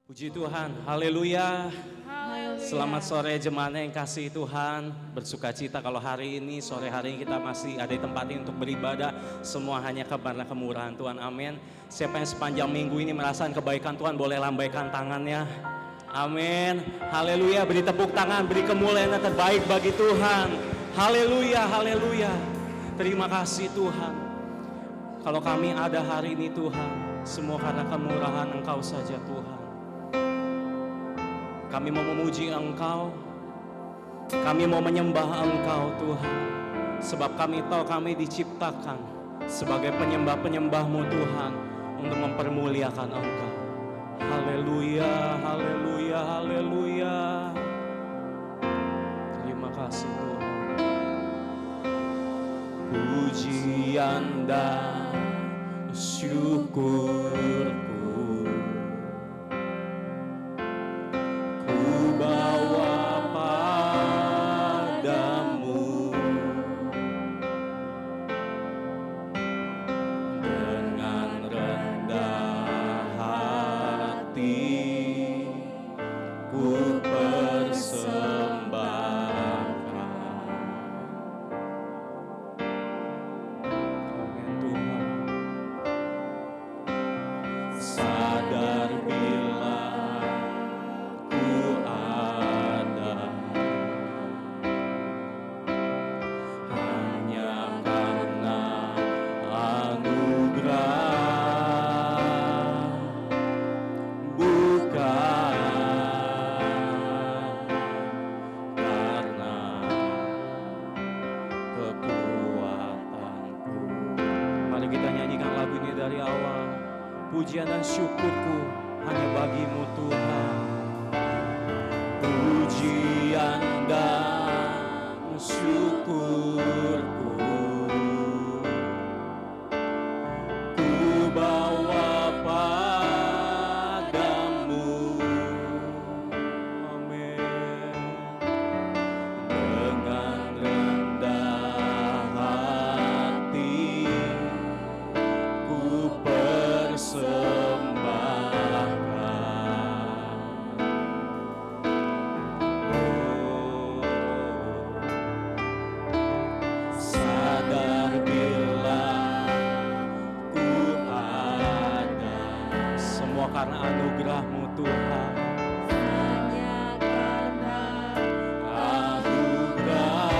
Puji Tuhan, haleluya. Haleluya. Selamat sore jemaat yang kasih Tuhan. Bersuka cita kalau hari ini, sore hari ini kita masih ada di tempat ini untuk beribadah. Semua hanya karena kemurahan Tuhan, amin. Siapa yang sepanjang minggu ini merasakan kebaikan Tuhan boleh lambaikan tangannya. Amin, haleluya. Beri tepuk tangan, beri kemuliaan yang terbaik bagi Tuhan. Haleluya, haleluya. Terima kasih Tuhan. Kalau kami ada hari ini Tuhan, semua karena kemurahan Engkau saja Tuhan. Kami mau memuji Engkau, kami mau menyembah Engkau Tuhan. Sebab kami tahu kami diciptakan sebagai penyembah-penyembah-Mu Tuhan, untuk mempermuliakan Engkau. Haleluya, haleluya, haleluya. Terima kasih Tuhan. Pujian dan syukurku bawa padamu dengan rendah hati, ku persembahkan. Amin Tuhan. Sadar bila dari awal. Pujian dan syukurku hanya bagi-Mu Tuhan. Pujian dan syukurku ku bawa padamu. Amin. Dengan rendah hati ku persembahkan. Oh, sadar bila ku ada, semua karena anugerah-Mu Tuhan. Hanya karena Anugerah,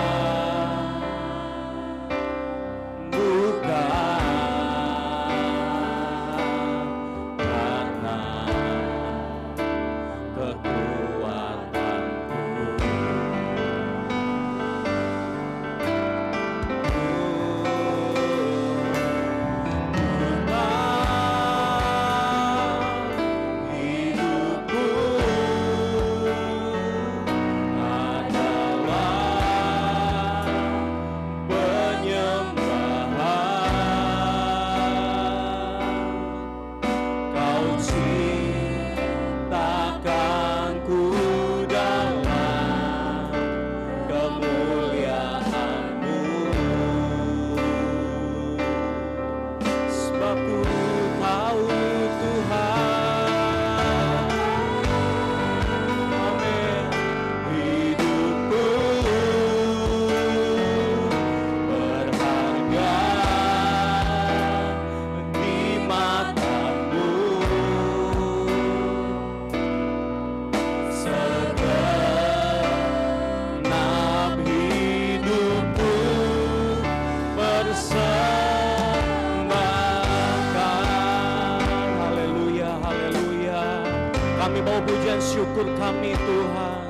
bukan syukur kami Tuhan.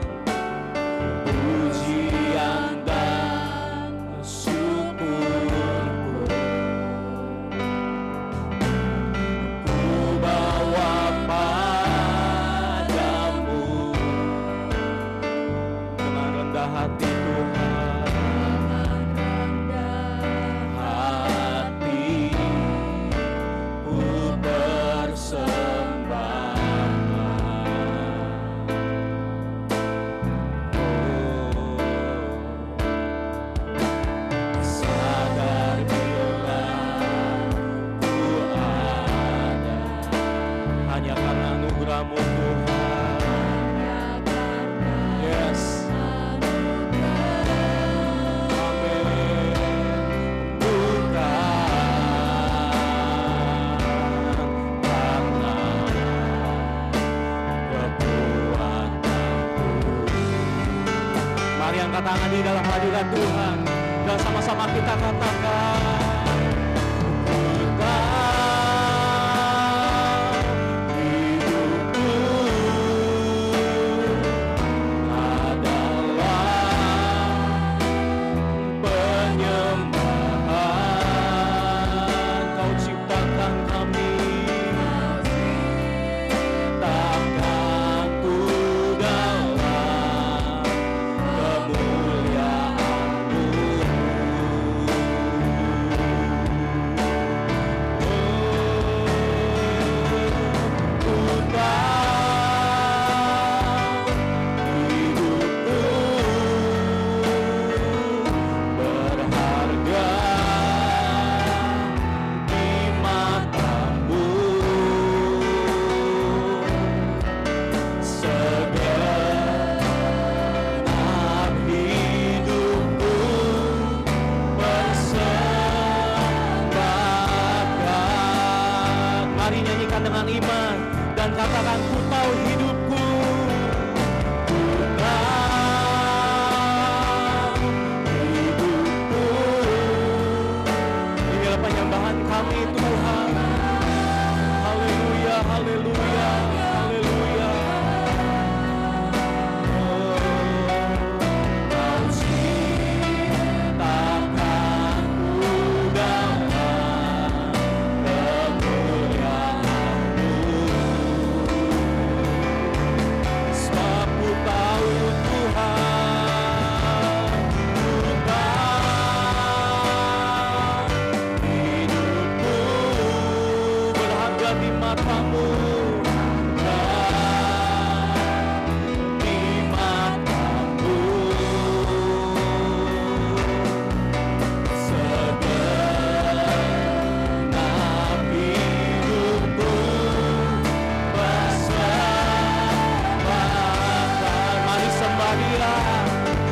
Pujian dan syukurku ku bawa padamu dengan rendah hati Tuhan. Dengan rendah hati ku hanya karena anugerah-Mu Tuhan. Mari angkat tangan di dalam hadirat Tuhan dan sama-sama kita katakan, dengan iman dan katakan, ku tahu hidupku, ku tahu hidupku. Inilah penyembahan kami Tuhan. Haleluya, haleluya, haleluya. Kau ciptakanku dalam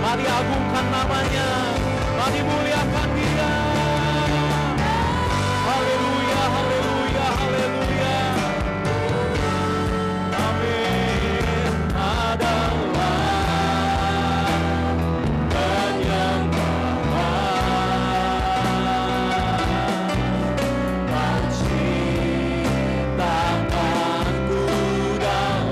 mari agungkan namanya, mari muliakan Dia. Haleluya, haleluya, haleluya. Amin. Adalah penyembahan, Kau ciptakanku dalam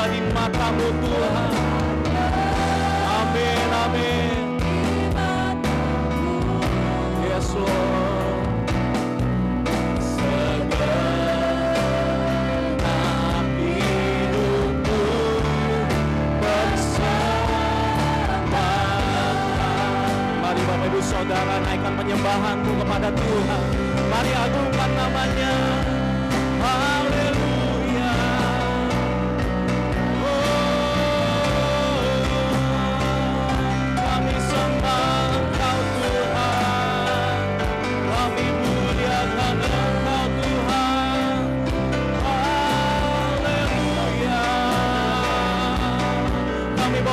di matamu Tuhan. Amin, amin. Yes Lord. Segenap hidupku persembahkan. Mari Bapak Ibu Saudara naikkan penyembahanmu kepada Tuhan. Mari agungkan namanya. Haleluya.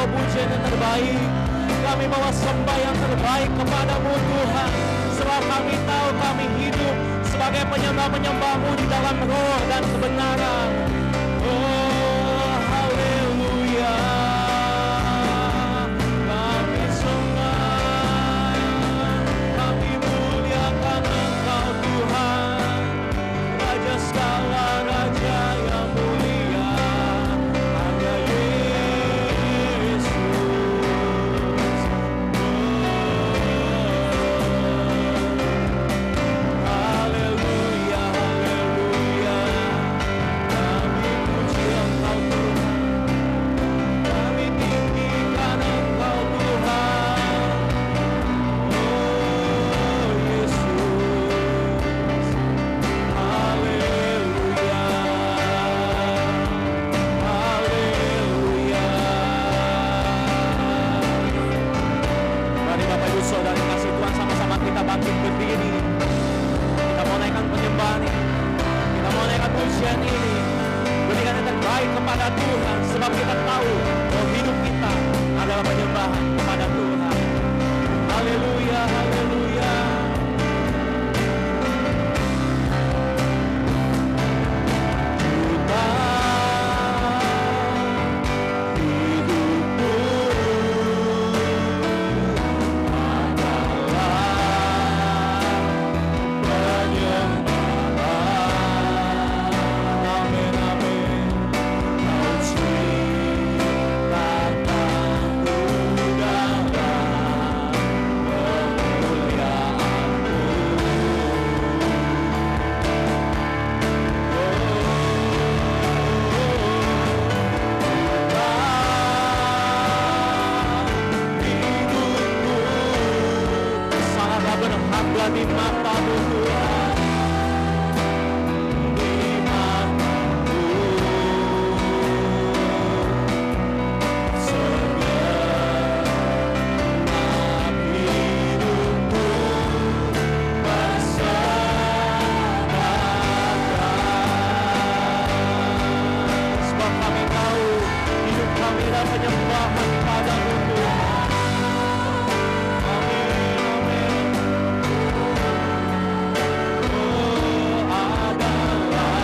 Pujian yang terbaik, kami bawa sembah yang terbaik kepadamu Tuhan. Sebab kami tahu kami hidup sebagai penyembah-penyembah-Mu di dalam roh dan kebenaran. Oh, haleluya. Kami sembah, kami muliakan Engkau Tuhan, Raja segala raja yang mulia, hanya Yesus. Haleluya, haleluya. Kami indah di mata-Mu Tuhan. Di mata-Mu segenap hidupku berserakan. Sebab kami tahu hidup kami adalah penyembahan kepada-Mu Tuhan. Amin, amin. Oh, adalah penyembahan.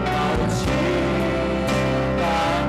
Kau ciptakanku dalam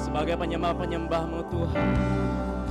sebagai penyembah-penyembah-Mu Tuhan,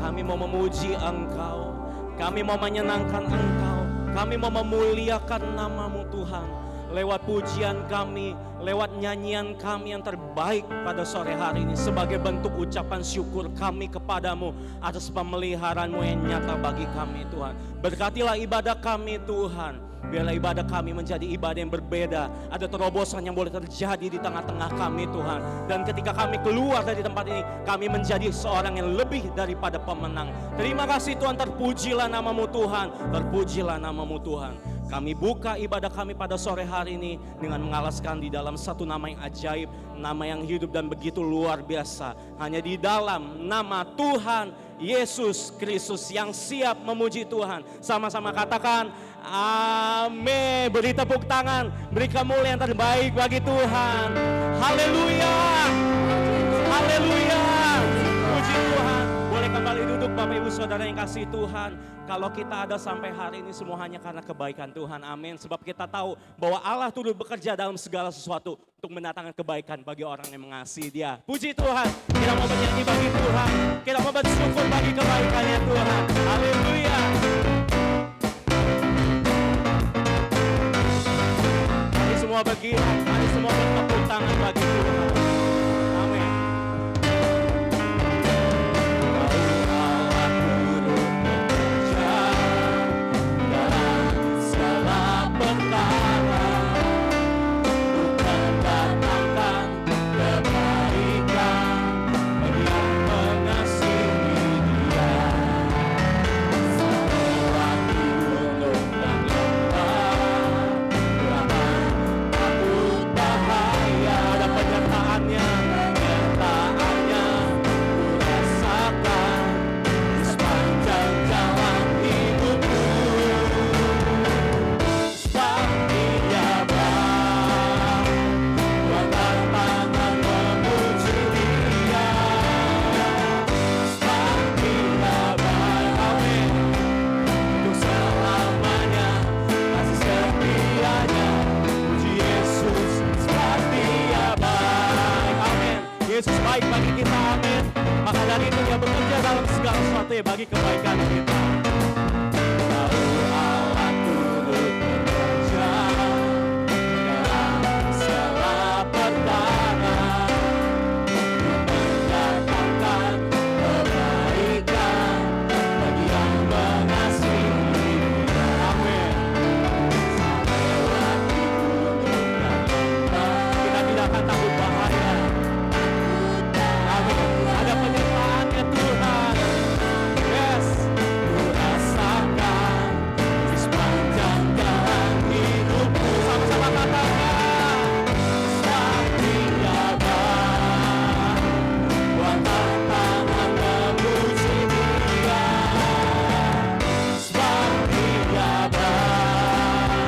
kami mau memuji Engkau, kami mau menyenangkan Engkau, kami mau memuliakan nama-Mu Tuhan, lewat pujian kami, lewat nyanyian kami yang terbaik pada sore hari ini, sebagai bentuk ucapan syukur kami kepadamu atas pemeliharaan-Mu yang nyata bagi kami Tuhan. Berkatilah ibadah kami Tuhan. Biarlah ibadah kami menjadi ibadah yang berbeda. Ada terobosan yang boleh terjadi di tengah-tengah kami Tuhan. Dan ketika kami keluar dari tempat ini, kami menjadi seorang yang lebih daripada pemenang. Terima kasih Tuhan, terpujilah nama-Mu Tuhan. Terpujilah nama-Mu Tuhan. Kami buka ibadah kami pada sore hari ini dengan mengalaskan di dalam satu nama yang ajaib, nama yang hidup dan begitu luar biasa. Hanya di dalam nama Tuhan Yesus Kristus yang siap memuji Tuhan. Sama-sama katakan amin. Beri tepuk tangan, beri kemuliaan terbaik bagi Tuhan. Haleluya, haleluya. Puji Tuhan. Boleh kembali duduk Bapak Ibu Saudara yang kasih Tuhan. Kalau kita ada sampai hari ini semua hanya karena kebaikan Tuhan. Amin. Sebab kita tahu bahwa Allah turut bekerja dalam segala sesuatu untuk mendatangkan kebaikan bagi orang yang mengasihi Dia. Puji Tuhan. Kita mau bernyanyi bagi Tuhan. Kita mau bersyukur bagi kebaikannya Tuhan. Haleluya. Mari semua bagi, mari semua bertepuk tangan bagi Tuhan. Amin. segala sesuatu ya bagi kebaikan kita. Tahu Allah turut bekerja dalam segala perkara, mendatangkan kebaikan bagi yang mengasihi. Amin. Sampai waktu gunung dan lembah, kita tidak akan takut bahaya. Amin. Ada penyertaannya Tuhan. Yes. Ku rasakan di sepanjang jalan hidupku. Sama-sama katakan. Seperti Abah, kuatkan tangan memuji Dia. Seperti Abah,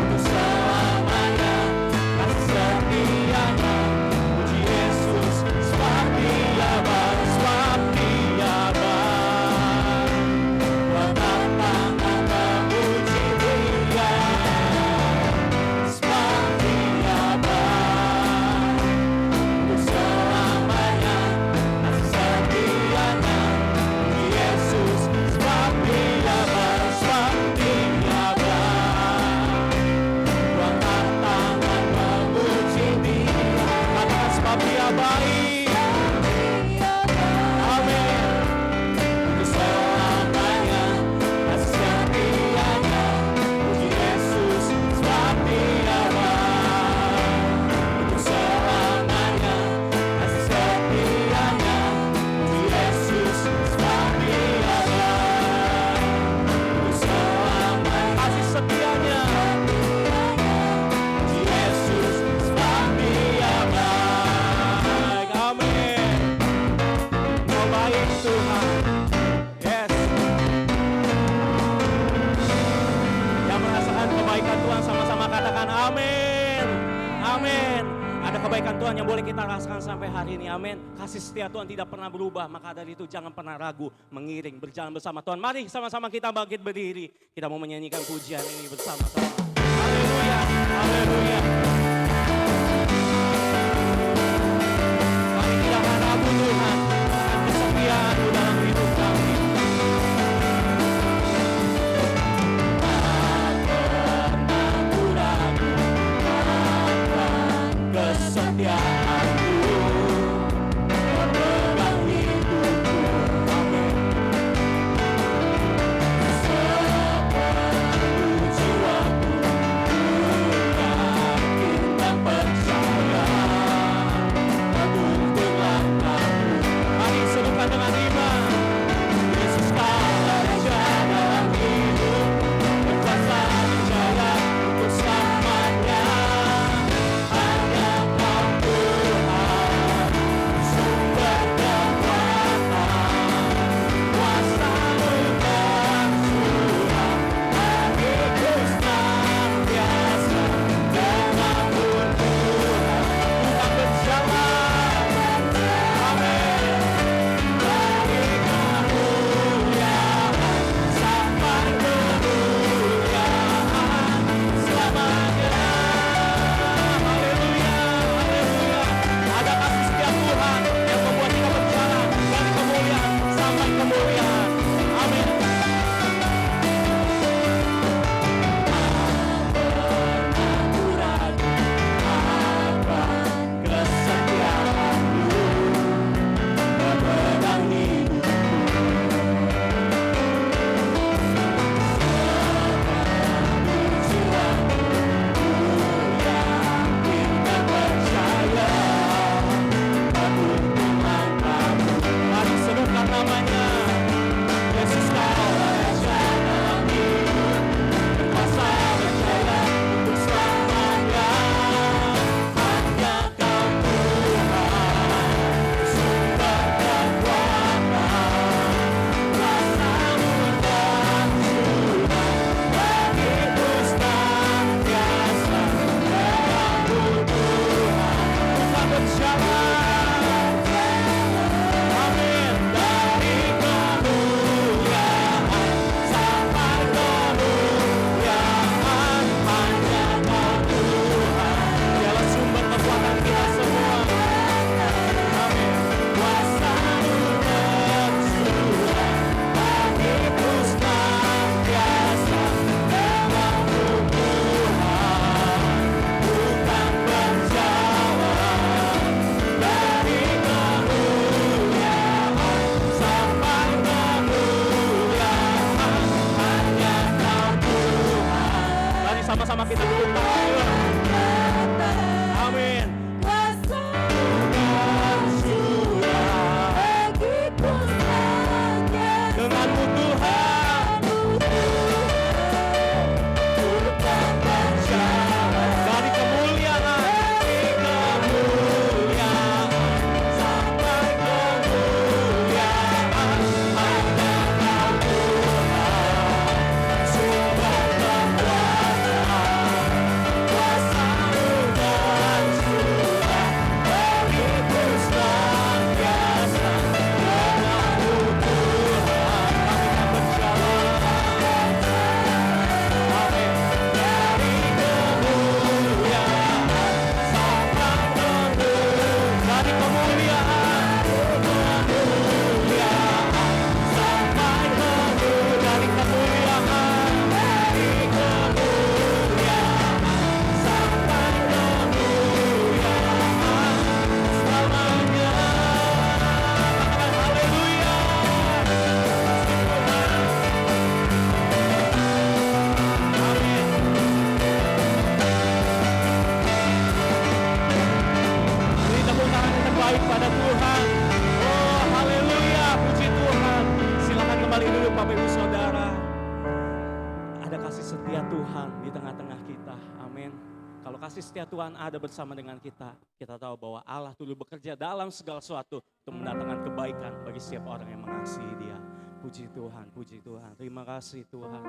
untuk selamanya kasih setianya. Puji Yesus. Seperti Abah, kuatkan tangan memuji Dia. Seperti Abah, untuk selamanya kasih setianya. Puji Yesus. Seperti Abah, kuatkan tangan memuji Dia. Katakan seperti Abah. Amin. Untuk selamanya kasih setianya. Puji Yesus. Seperti Abah, untuk selamanya kasih setianya. Puji Yesus. Seperti Abah, untuk selamanya kasih setianya. Puji Yesus. Seperti Abah. Amin. Kau baik Tuhan. Yes. Yang merasakan kebaikan Tuhan sama-sama katakan amin. Amin. Ada kebaikan Tuhan yang boleh kita rasakan sampai hari ini. Amin. Kasih setia Tuhan tidak pernah berubah. Maka dari itu jangan pernah ragu mengiring berjalan bersama Tuhan. Mari sama-sama kita bangkit berdiri. Kita mau menyanyikan pujian ini bersama-sama. Haleluya. Haleluya. Kami tidak akan ragu Tuhan dengan kesetiaan-Mu dalam hidup kami. Tak pernah ku ragu akan kesetiaan-Mu memegang hidupku. Amin. Sepenuh jiwaku ku yakin Sama-sama kita tepuk tangan. Amin. Denganmu Tuhan, dari kemuliaan sampai kemuliaan hanya Kau Tuhan. Sembah kekuasaan, kuasa-Mu dan surga, begitu senantiasa. Denganmu Tuhan kami akan berjalan. Amin. Dari kemuliaan sampai kemuliaan, dari kemuliaan sampai kemuliaan, dari kemuliaan sampai kemuliaan selamanya. Haleluya. Amin. Beri tepuk tangan yang terbaik pada Tuhan. Oh, haleluya, puji Tuhan. Silakan kembali dulu Bapak Ibu Saudara. Ada kasih setia Tuhan di tengah-tengah kita. Amin. Kalau kasih setia Tuhan ada bersama dengan kita, kita tahu bahwa Allah turut bekerja dalam segala sesuatu untuk mendatangkan kebaikan bagi setiap orang yang mengasihi Dia. Puji Tuhan, puji Tuhan. Terima kasih Tuhan.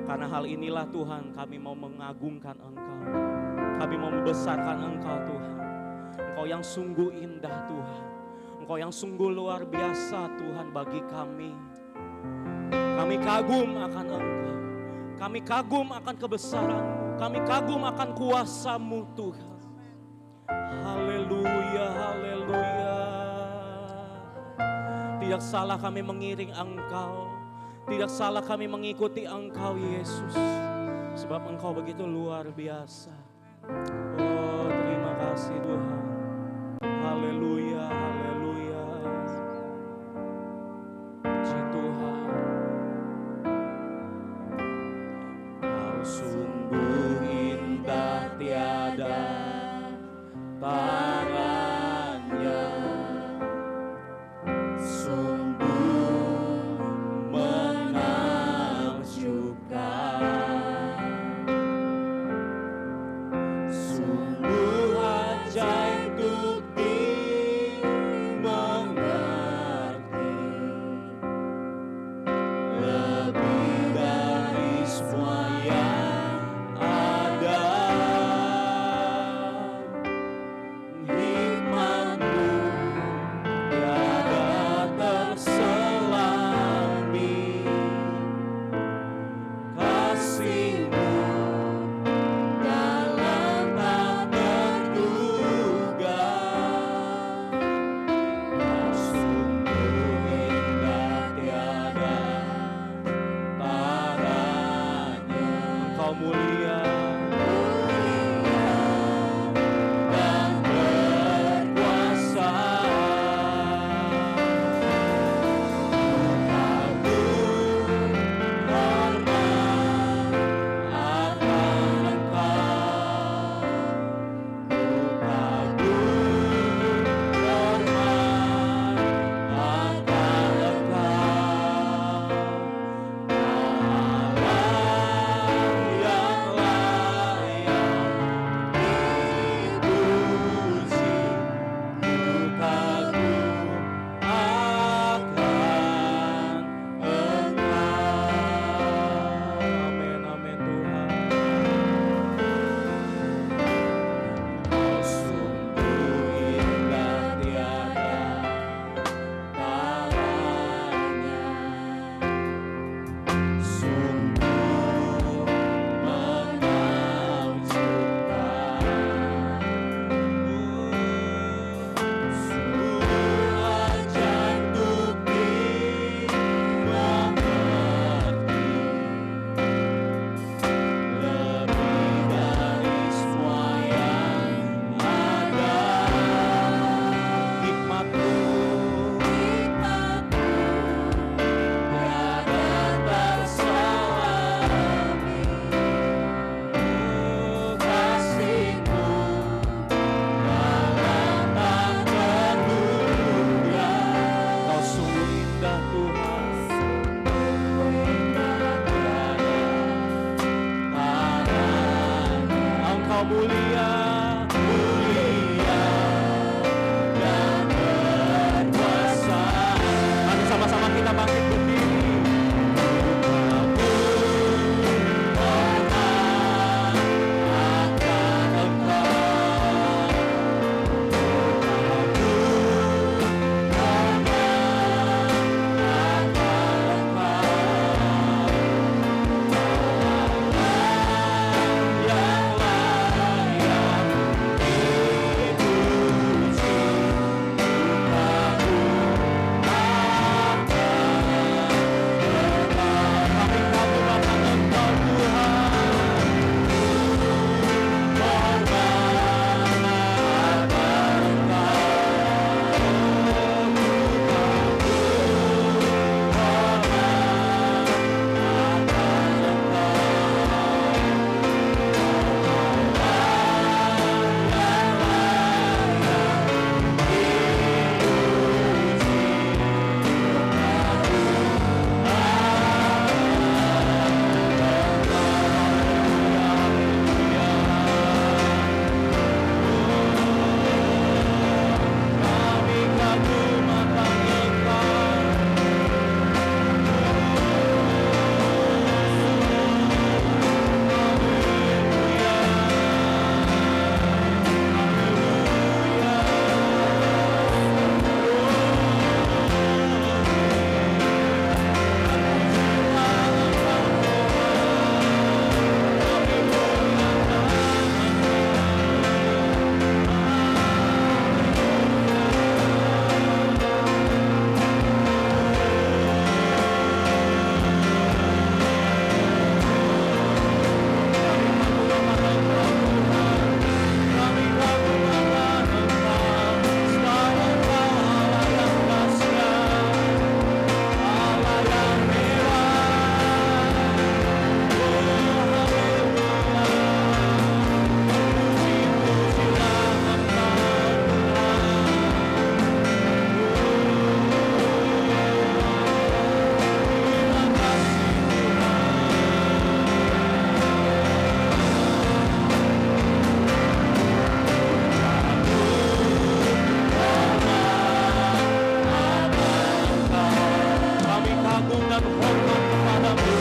Karena hal inilah Tuhan, kami mau mengagungkan Engkau. Kami mau membesarkan Engkau Tuhan. Engkau yang sungguh indah Tuhan. Engkau yang sungguh luar biasa Tuhan bagi kami. Kami kagum akan Engkau. Kami kagum akan kebesaran-Mu. Kami kagum akan kuasa-Mu Tuhan. Haleluya, haleluya. Tidak salah kami mengiring Engkau. Tidak salah kami mengikuti Engkau Yesus. Sebab Engkau begitu luar biasa. Oh, terima kasih Tuhan. Haleluya, haleluya. Puji Tuhan. Kau sungguh indah tiada taranya. Sungguh menakjubkan. Sungguh ajaib untuk dan hormat kepadamu.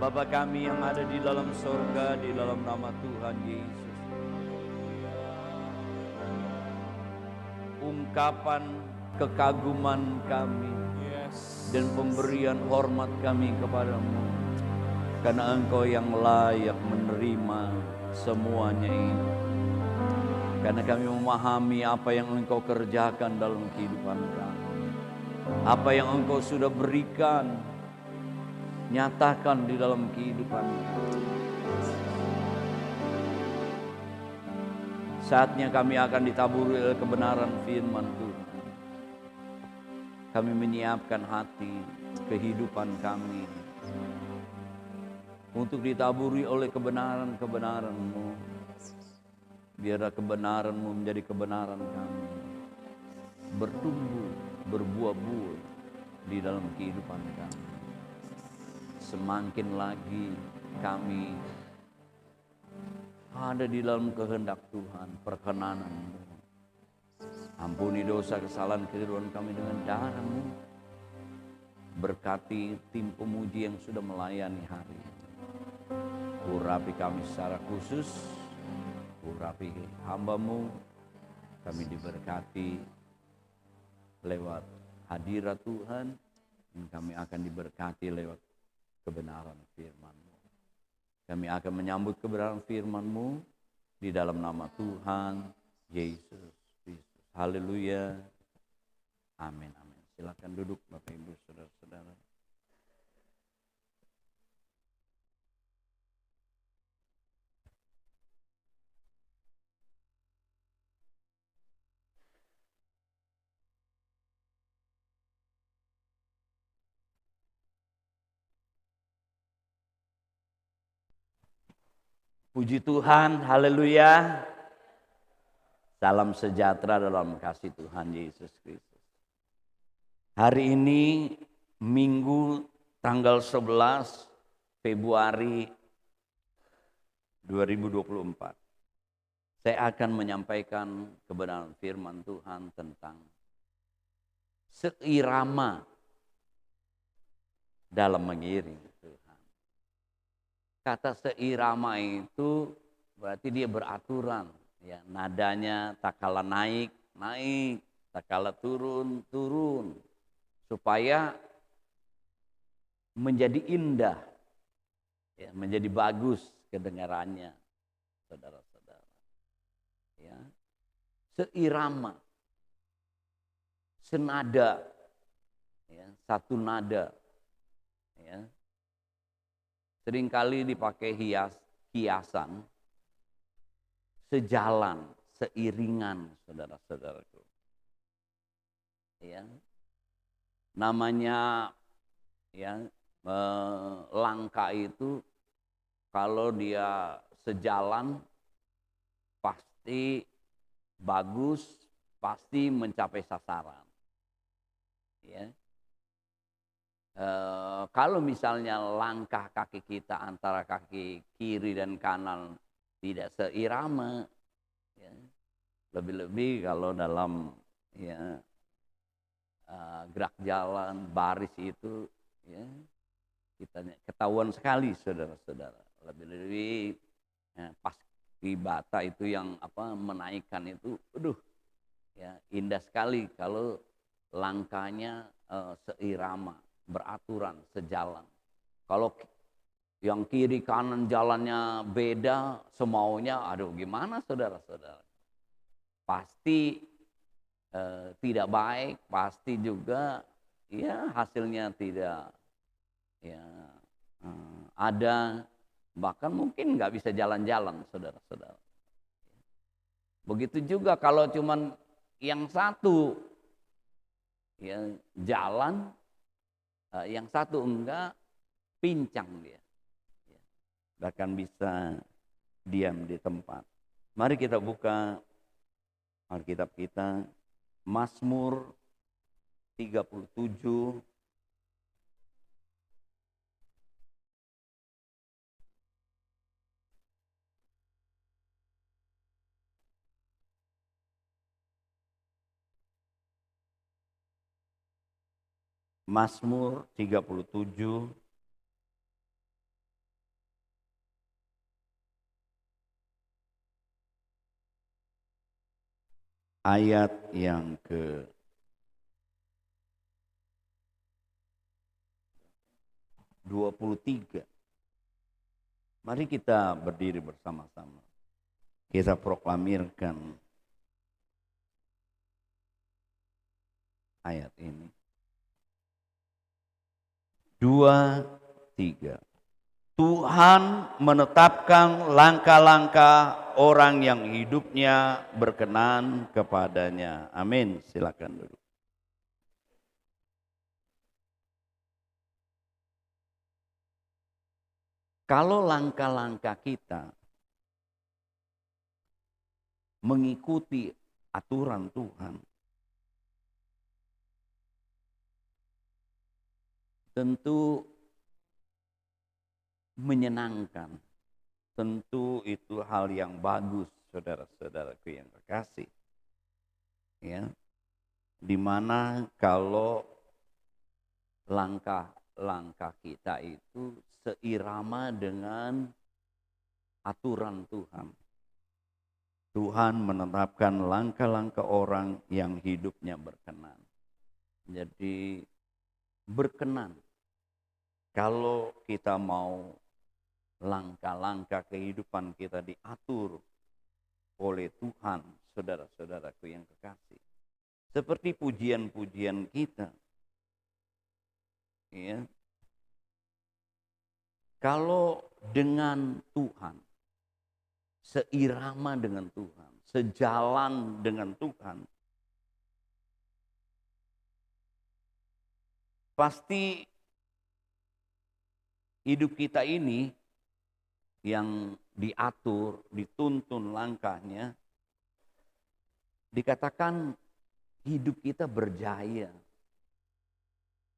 Bapa kami yang ada di dalam sorga, di dalam nama Tuhan Yesus. Ungkapan kekaguman kami dan pemberian hormat kami kepadamu. Karena Engkau yang layak menerima semuanya ini. Karena kami memahami apa yang Engkau kerjakan dalam kehidupan kami. Apa yang Engkau sudah berikan, nyatakan di dalam kehidupan kami. Saatnya kami akan ditaburi oleh kebenaran firman Tuhan. Kami menyiapkan hati, kehidupan kami untuk ditaburi oleh kebenaran-kebenaran-Mu. Biarlah kebenaran-Mu menjadi kebenaran kami, bertumbuh, berbuah-buah di dalam kehidupan kami. Semakin lagi kami ada di dalam kehendak Tuhan, perkenanan-Mu. Ampuni dosa kesalahan kekeliruan kami dengan darah-Mu. Berkati tim pemuji yang sudah melayani hari ini. Urapi kami secara khusus, urapi hamba-Mu. Kami diberkati lewat hadirat Tuhan, dan kami akan diberkati lewat kebenaran firman-Mu. Kami akan menyambut kebenaran firman-Mu di dalam nama Tuhan Yesus Kristus. Haleluya. Amin, amin. Silakan duduk Bapak Ibu Saudara-saudara. Puji Tuhan, haleluya. Salam sejahtera dalam kasih Tuhan Yesus Kristus. Hari ini Minggu tanggal 11 Februari 2024. Saya akan menyampaikan kebenaran firman Tuhan tentang seirama dalam mengiring Tuhan. Kata seirama itu berarti dia beraturan. Ya, nadanya tak kala naik, naik, tak kala turun, turun. Supaya menjadi indah, ya, menjadi bagus kedengarannya, saudara-saudara. Ya, seirama, senada, ya, satu nada. Ya. Seringkali dipakai hiasan, sejalan, seiringan, saudara-saudaraku. Ya. Namanya ya langkah itu kalau dia sejalan pasti bagus, pasti mencapai sasaran. Ya. Kalau misalnya langkah kaki kita antara kaki kiri dan kanan tidak seirama, ya, lebih-lebih kalau dalam ya gerak jalan baris itu, ya, kita ketahuan sekali saudara-saudara. Lebih-lebih ya, pas di bata itu yang menaikkan itu, aduh, ya indah sekali kalau langkahnya seirama, beraturan, sejalan. Kalau yang kiri kanan jalannya beda, semaunya, aduh gimana saudara-saudara? Pasti tidak baik, pasti juga ya hasilnya tidak ya ada, bahkan mungkin nggak bisa jalan-jalan saudara-saudara. Begitu juga kalau cuman yang satu ya jalan, yang satu enggak, pincang dia, bahkan bisa diam di tempat. Mari kita buka Alkitab kita, Mazmur 37 Mazmur 37 ayat yang ke 23. Mari kita berdiri bersama-sama. Kita proklamirkan ayat ini. 2, 3. Tuhan menetapkan langkah-langkah orang yang hidupnya berkenan kepadanya. Amin. Silakan dulu. Kalau langkah-langkah kita mengikuti aturan Tuhan, tentu menyenangkan. Tentu itu hal yang bagus, saudara-saudaraku yang terkasih. Ya. Dimana kalau langkah-langkah kita itu seirama dengan aturan Tuhan. Tuhan menetapkan langkah-langkah orang yang hidupnya berkenan. Jadi berkenan. Kalau kita mau langkah-langkah kehidupan kita diatur oleh Tuhan, saudara-saudaraku yang kekasih. Seperti pujian-pujian kita. Ya. Kalau dengan Tuhan, seirama dengan Tuhan, sejalan dengan Tuhan, pasti hidup kita ini yang diatur, dituntun langkahnya, dikatakan hidup kita berjaya.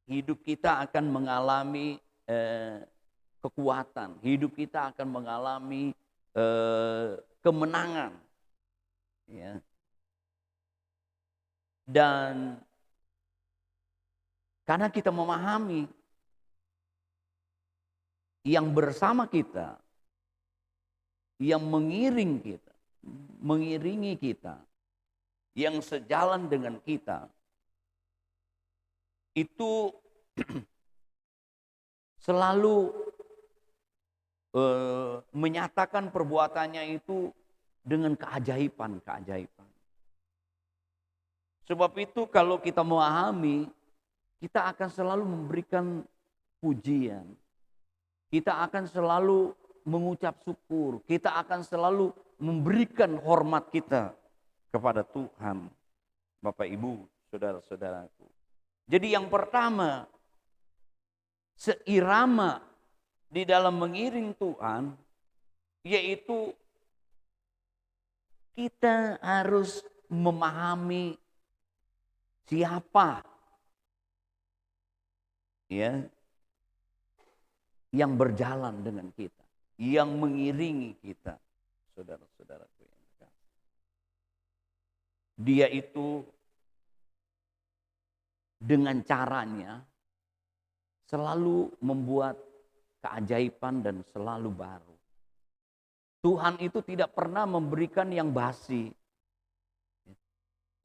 Hidup kita akan mengalami kekuatan, hidup kita akan mengalami kemenangan, ya. Dan karena kita memahami yang bersama kita, yang mengiringi kita, yang sejalan dengan kita, itu selalu menyatakan perbuatannya itu dengan keajaiban. Sebab itu kalau kita memahami, kita akan selalu memberikan pujian. Kita akan selalu mengucap syukur. Kita akan selalu memberikan hormat kita kepada Tuhan. Bapak, Ibu, saudara-saudaraku. Jadi yang pertama, seirama di dalam mengiring Tuhan, yaitu kita harus memahami siapa ya yang berjalan dengan kita, yang mengiringi kita, saudara-saudaraku yang kasih. Dia itu dengan caranya selalu membuat keajaiban dan selalu baru. Tuhan itu tidak pernah memberikan yang basi.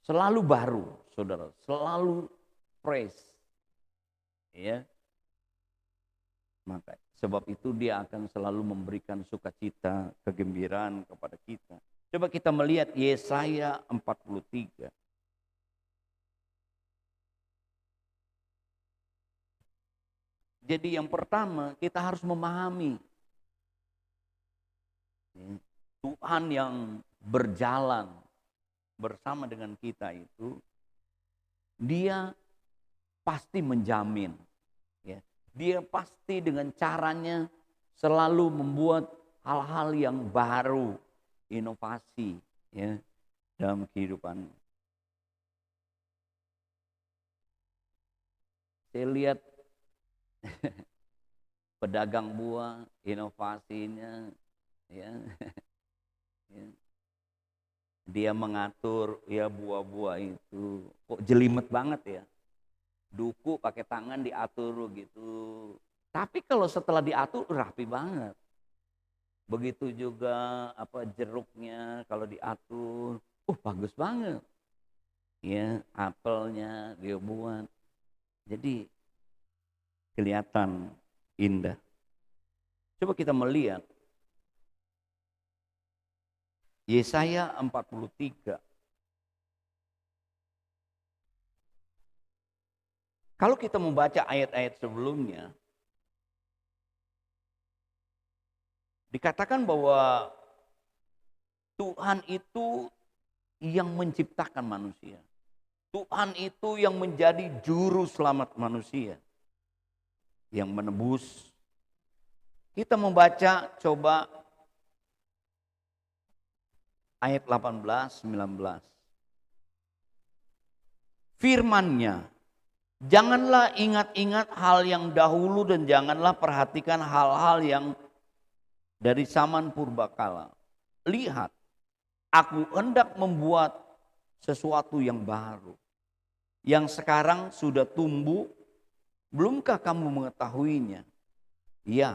Selalu baru, saudara. Selalu fresh. Ya. Maka sebab itu dia akan selalu memberikan sukacita, kegembiraan kepada kita. Coba kita melihat Yesaya 43. Jadi yang pertama kita harus memahami Tuhan yang berjalan bersama dengan kita itu, dia pasti menjamin, ya. Dia pasti dengan caranya selalu membuat hal-hal yang baru, inovasi, ya, dalam kehidupan. Saya lihat pedagang buah, inovasinya, ya, ya. Dia mengatur ya buah-buah itu kok jelimet banget ya, duku pakai tangan diatur gitu, tapi kalau setelah diatur rapi banget. Begitu juga jeruknya kalau diatur, bagus banget ya, apelnya dia buat, jadi kelihatan indah. Coba kita melihat Yesaya 43. Kalau kita membaca ayat-ayat sebelumnya, dikatakan bahwa Tuhan itu yang menciptakan manusia. Tuhan itu yang menjadi juru selamat manusia, yang menebus. Kita membaca coba ayat 18, 19. Firman-Nya, janganlah ingat-ingat hal yang dahulu dan janganlah perhatikan hal-hal yang dari zaman purbakala. Lihat, aku hendak membuat sesuatu yang baru, yang sekarang sudah tumbuh, belumkah kamu mengetahuinya? Ya,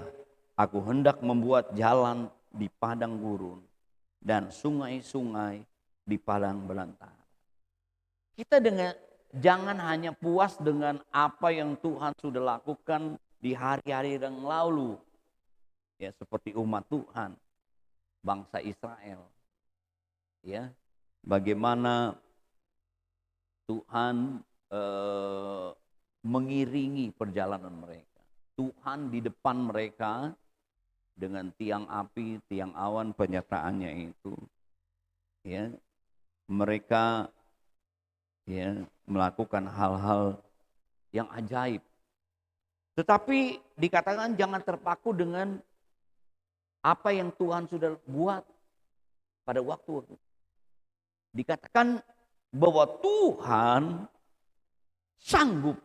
aku hendak membuat jalan di padang gurun dan sungai-sungai di padang belantara. Kita jangan hanya puas dengan apa yang Tuhan sudah lakukan di hari-hari yang lalu. Ya, seperti umat Tuhan, bangsa Israel. Ya, bagaimana Tuhan mengiringi perjalanan mereka. Tuhan di depan mereka dengan tiang api, tiang awan penyertaannya itu, ya, mereka ya melakukan hal-hal yang ajaib. Tetapi dikatakan jangan terpaku dengan apa yang Tuhan sudah buat pada waktu itu. Dikatakan bahwa Tuhan sanggup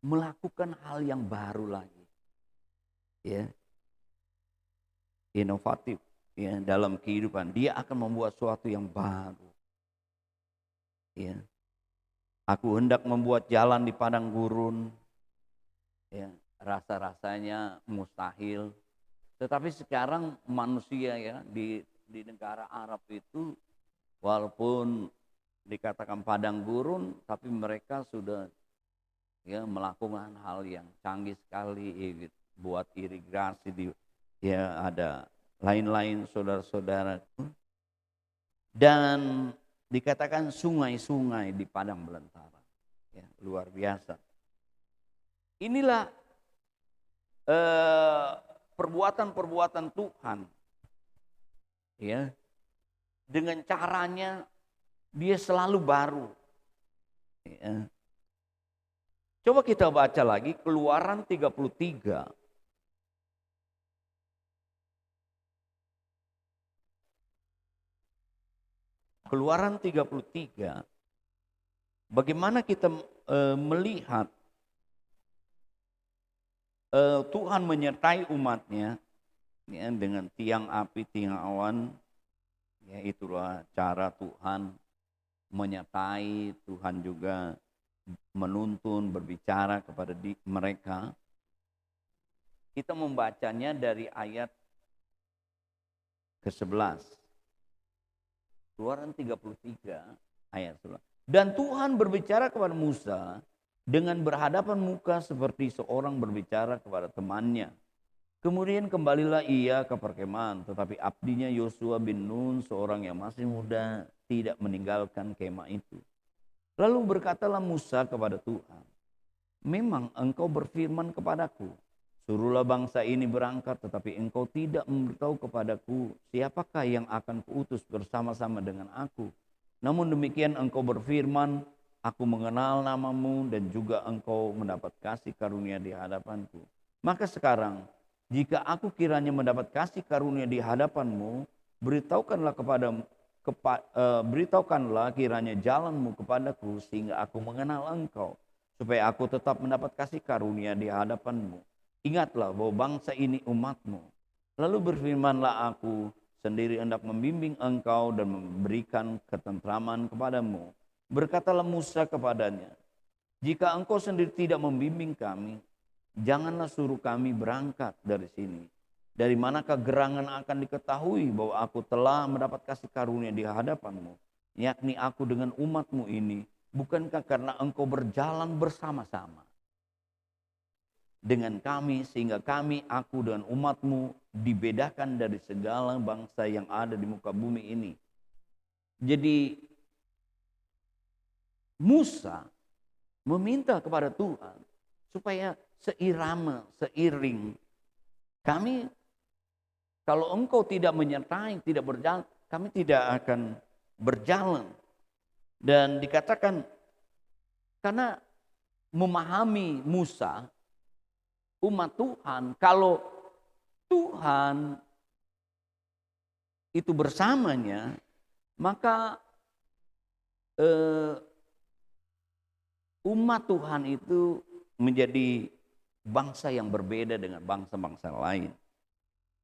melakukan hal yang baru lagi, ya, inovatif, ya, dalam kehidupan. Dia akan membuat sesuatu yang baru. Ya. Aku hendak membuat jalan di padang gurun. Ya, rasa-rasanya mustahil. Tetapi sekarang manusia ya di negara Arab itu walaupun dikatakan padang gurun, tapi mereka sudah ya melakukan hal yang canggih sekali, buat irigasi ya ada lain-lain saudara-saudara. Dan dikatakan sungai-sungai di padang belantara. Ya, luar biasa. Inilah perbuatan-perbuatan Tuhan. Ya. Dengan caranya dia selalu baru. Ya. Coba kita baca lagi Keluaran 33. Keluaran 33. Bagaimana kita melihat Tuhan menyertai umatnya ya, dengan tiang api, tiang awan. Ya, itulah cara Tuhan menyertai, Tuhan juga menuntun, berbicara kepada mereka. Kita membacanya dari ayat ke-11. Keluaran 33 ayat 11. Dan Tuhan berbicara kepada Musa dengan berhadapan muka seperti seorang berbicara kepada temannya. Kemudian kembalilah ia ke perkemahan, tetapi abdinya Yosua bin Nun, seorang yang masih muda, tidak meninggalkan kemah itu. Lalu berkatalah Musa kepada Tuhan, memang engkau berfirman kepadaku, suruhlah bangsa ini berangkat, tetapi engkau tidak memberitahu kepadaku siapakah yang akan kuutus bersama-sama dengan aku. Namun demikian engkau berfirman, aku mengenal namamu dan juga engkau mendapat kasih karunia di hadapanku. Maka sekarang, jika aku kiranya mendapat kasih karunia di hadapanmu, beritahukanlah kiranya jalanmu kepadaku sehingga aku mengenal engkau, supaya aku tetap mendapat kasih karunia di hadapanmu. Ingatlah bahwa bangsa ini umatmu. Lalu berfirmanlah, aku sendiri hendak membimbing engkau dan memberikan ketentraman kepadamu. Berkatalah Musa kepadanya, jika engkau sendiri tidak membimbing kami, janganlah suruh kami berangkat dari sini. Dari manakah gerangan akan diketahui bahwa aku telah mendapat kasih karunia di hadapanmu, yakni aku dengan umatmu ini, bukankah karena engkau berjalan bersama-sama dengan kami, sehingga kami, aku dan umatmu, dibedakan dari segala bangsa yang ada di muka bumi ini. Jadi Musa meminta kepada Tuhan supaya seirama, seiring. Kami, kalau engkau tidak menyertai, tidak berjalan, kami tidak akan berjalan. Dan dikatakan, karena memahami Musa, umat Tuhan, kalau Tuhan itu bersamanya, maka umat Tuhan itu menjadi bangsa yang berbeda dengan bangsa-bangsa lain.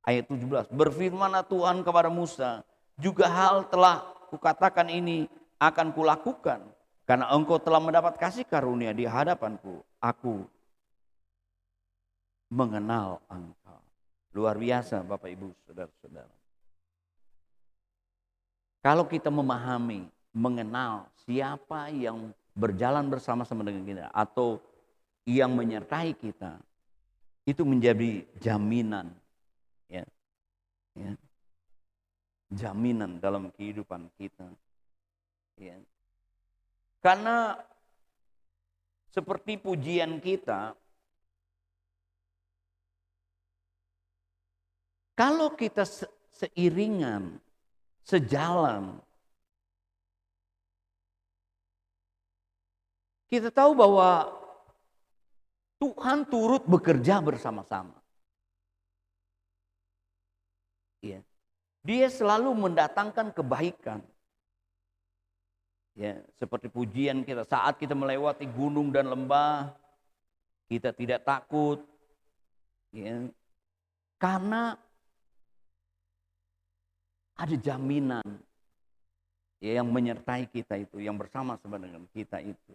Ayat 17, berfirmanlah Tuhan kepada Musa, juga hal telah kukatakan ini akan kulakukan, karena engkau telah mendapat kasih karunia di hadapanku, aku mengenal engkau. Luar biasa Bapak Ibu Saudara-saudara. Kalau kita memahami, mengenal siapa yang berjalan bersama-sama dengan kita atau yang menyertai kita, itu menjadi jaminan, ya, jaminan dalam kehidupan kita. Ya. Karena seperti pujian kita, kalau kita seiringan, sejalan, kita tahu bahwa Tuhan turut bekerja bersama-sama. Ya. Dia selalu mendatangkan kebaikan. Ya, seperti pujian kita saat kita melewati gunung dan lembah, kita tidak takut. Ya. Karena ada jaminan ya, yang menyertai kita itu, yang bersama-sama dengan kita itu.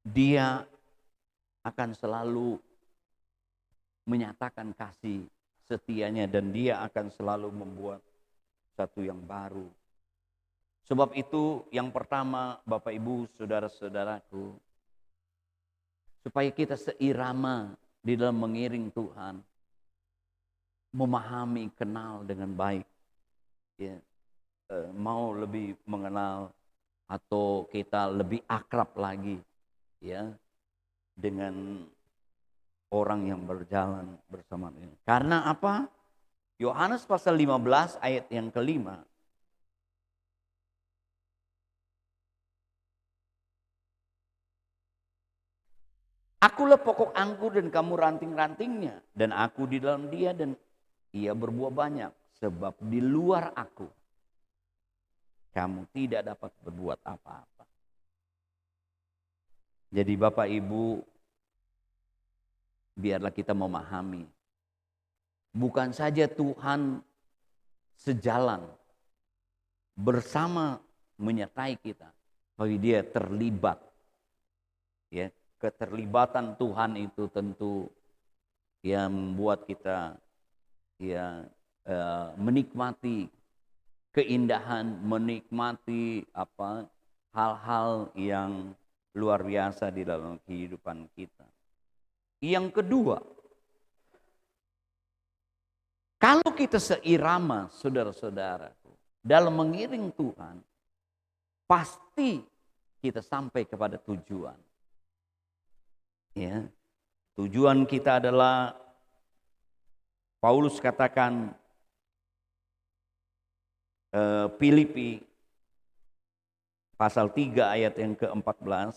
Dia akan selalu menyatakan kasih setianya dan dia akan selalu membuat satu yang baru. Sebab itu yang pertama Bapak Ibu Saudara-saudaraku, supaya kita seirama di dalam mengiring Tuhan, memahami, kenal dengan baik. Ya. mau lebih mengenal atau kita lebih akrab lagi ya dengan orang yang berjalan bersama dengan. Karena apa? Yohanes pasal 15 ayat yang kelima. Akulah pokok anggur dan kamu ranting-rantingnya. Dan aku di dalam dia dan ia berbuah banyak. Sebab di luar aku kamu tidak dapat berbuat apa-apa. Jadi Bapak Ibu, biarlah kita memahami. Bukan saja Tuhan sejalan bersama menyertai kita. Tapi dia terlibat. Ya, keterlibatan Tuhan itu tentu yang membuat kita ya menikmati keindahan, menikmati hal-hal yang luar biasa di dalam kehidupan kita. Yang kedua, kalau kita seirama saudara-saudara dalam mengiring Tuhan, pasti kita sampai kepada tujuan. Ya, tujuan kita adalah Paulus katakan Filipi pasal 3 ayat yang ke-14.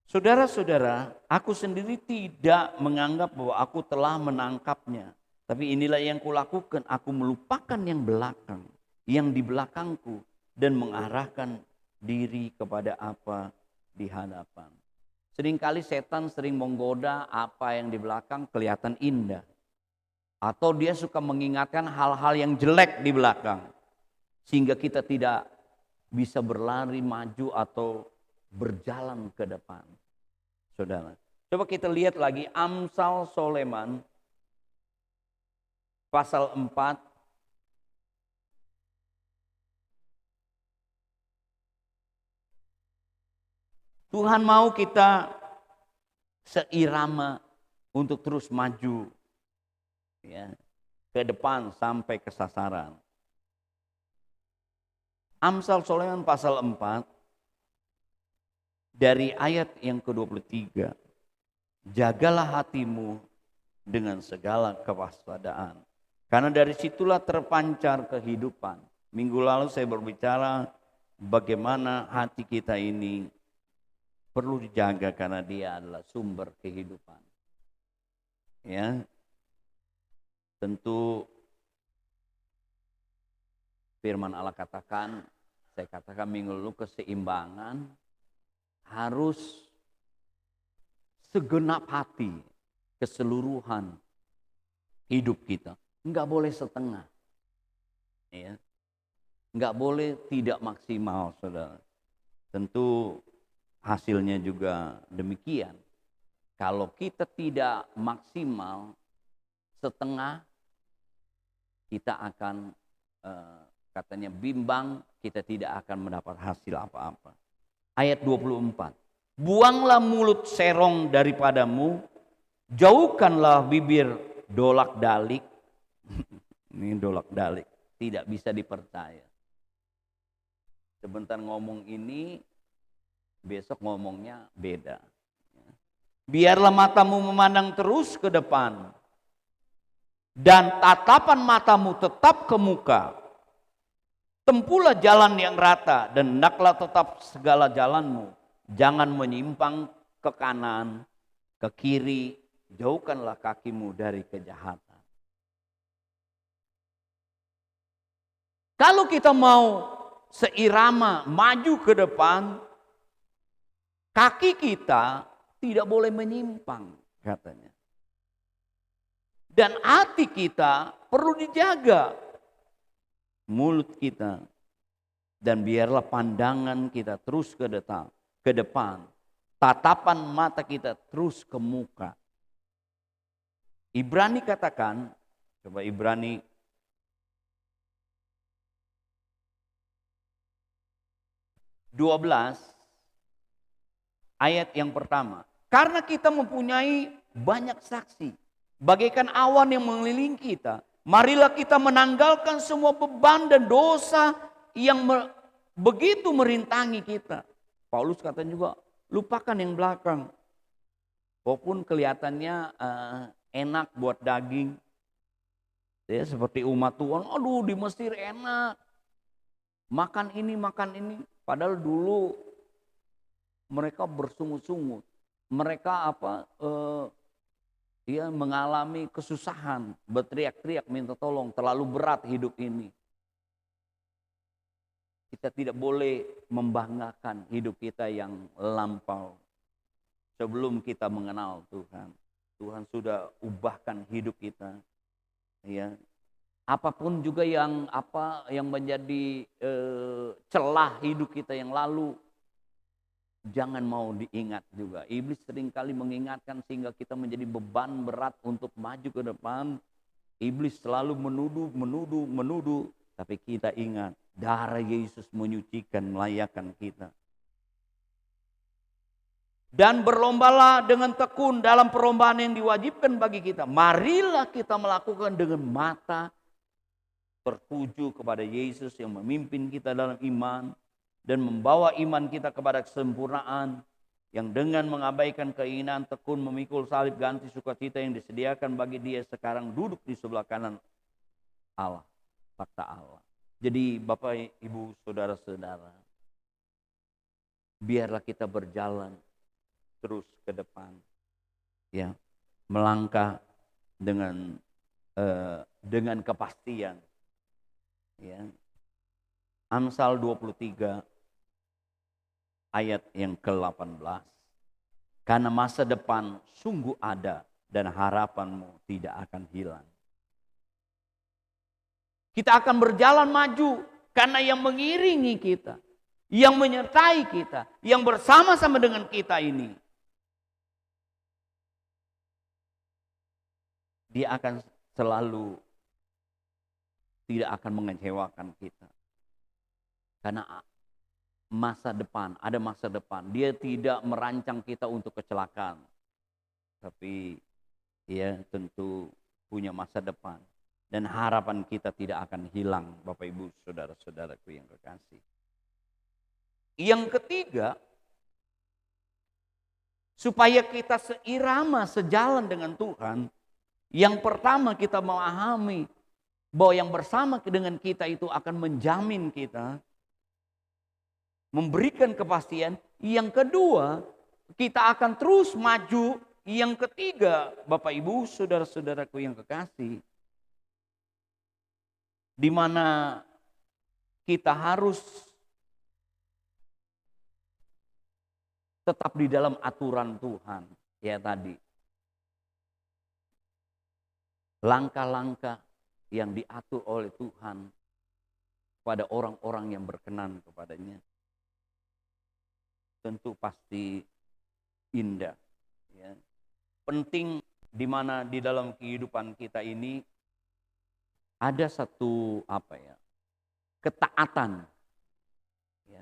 Saudara-saudara, aku sendiri tidak menganggap bahwa aku telah menangkapnya. Tapi inilah yang kulakukan, aku melupakan yang belakang, yang di belakangku, dan mengarahkan diri kepada apa di hadapan. Seringkali setan sering menggoda apa yang di belakang kelihatan indah. Atau dia suka mengingatkan hal-hal yang jelek di belakang. Sehingga kita tidak bisa berlari maju atau berjalan ke depan. Saudara, coba kita lihat lagi Amsal Soleman pasal 4 Tuhan mau kita seirama untuk terus maju ya, ke depan sampai ke sasaran. Amsal Soleman pasal 4 dari ayat yang ke-23. Jagalah hatimu dengan segala kewaspadaan. Karena dari situlah terpancar kehidupan. Minggu lalu saya berbicara bagaimana hati kita ini perlu dijaga karena dia adalah sumber kehidupan. Ya. Tentu firman Allah katakan, saya katakan minggu lalu keseimbangan harus segenap hati, keseluruhan hidup kita. Enggak boleh setengah. Ya. Enggak boleh tidak maksimal, saudara. Tentu hasilnya juga demikian. Kalau kita tidak maksimal, setengah, kita akan katanya bimbang, kita tidak akan mendapat hasil apa-apa. Ayat 24. Buanglah mulut serong daripadamu, jauhkanlah bibir dolak-dalik. Ini dolak-dalik, tidak bisa dipercaya. Sebentar ngomong ini, besok ngomongnya beda. Biarlah matamu memandang terus ke depan, dan tatapan matamu tetap ke muka. Tempuhlah jalan yang rata, dan hendaklah tetap segala jalanmu. Jangan menyimpang ke kanan, ke kiri, jauhkanlah kakimu dari kejahatan. Kalau kita mau seirama maju ke depan, kaki kita tidak boleh menyimpang katanya. Dan hati kita perlu dijaga. Mulut kita. Dan biarlah pandangan kita terus ke depan. Tatapan mata kita terus ke muka. Ibrani katakan, coba Ibrani 12 ayat yang pertama. Karena kita mempunyai banyak saksi. Bagaikan awan yang mengelilingi kita. Marilah kita menanggalkan semua beban dan dosa yang begitu merintangi kita. Paulus kata juga, lupakan yang belakang. Walaupun kelihatannya enak buat daging. Ya, seperti umat Tuhan, aduh di Mesir enak. Makan ini, makan ini. Padahal dulu mereka bersungut-sungut. Mereka mengalami kesusahan, berteriak-teriak minta tolong, terlalu berat hidup ini. Kita tidak boleh membanggakan hidup kita yang lampau. Sebelum kita mengenal Tuhan, Tuhan sudah ubahkan hidup kita. Ya, apapun juga yang menjadi celah hidup kita yang lalu, jangan mau diingat juga. Iblis seringkali mengingatkan sehingga kita menjadi beban berat untuk maju ke depan. Iblis selalu menuduh. Tapi kita ingat, darah Yesus menyucikan, melayakkan kita. Dan berlombalah dengan tekun dalam perlombaan yang diwajibkan bagi kita. Marilah kita melakukan dengan mata tertuju kepada Yesus yang memimpin kita dalam iman dan membawa iman kita kepada kesempurnaan, yang dengan mengabaikan keinginan tekun memikul salib ganti sukacita yang disediakan bagi Dia sekarang duduk di sebelah kanan Allah, takhta Allah. Jadi Bapak, Ibu, saudara-saudara, biarlah kita berjalan terus ke depan, ya, melangkah dengan kepastian, ya. Amsal 23 ayat yang ke-18. Karena masa depan sungguh ada dan harapanmu tidak akan hilang. Kita akan berjalan maju karena yang mengiringi kita, yang menyertai kita, yang bersama-sama dengan kita ini, Dia akan selalu tidak akan mengecewakan kita. Karena ada masa depan. Dia tidak merancang kita untuk kecelakaan. Tapi Dia tentu punya masa depan. Dan harapan kita tidak akan hilang, Bapak Ibu saudara-saudaraku yang kekasih. Yang ketiga, supaya kita seirama, sejalan dengan Tuhan, yang pertama kita memahami bahwa yang bersama dengan kita itu akan menjamin kita, memberikan kepastian. Yang kedua, kita akan terus maju. Yang ketiga, Bapak Ibu, saudara-saudaraku yang kekasih, di mana kita harus tetap di dalam aturan Tuhan. Ya tadi, langkah-langkah yang diatur oleh Tuhan pada orang-orang yang berkenan kepadanya, tentu pasti indah. Ya. Penting di mana di dalam kehidupan kita ini ada satu ketaatan, ya,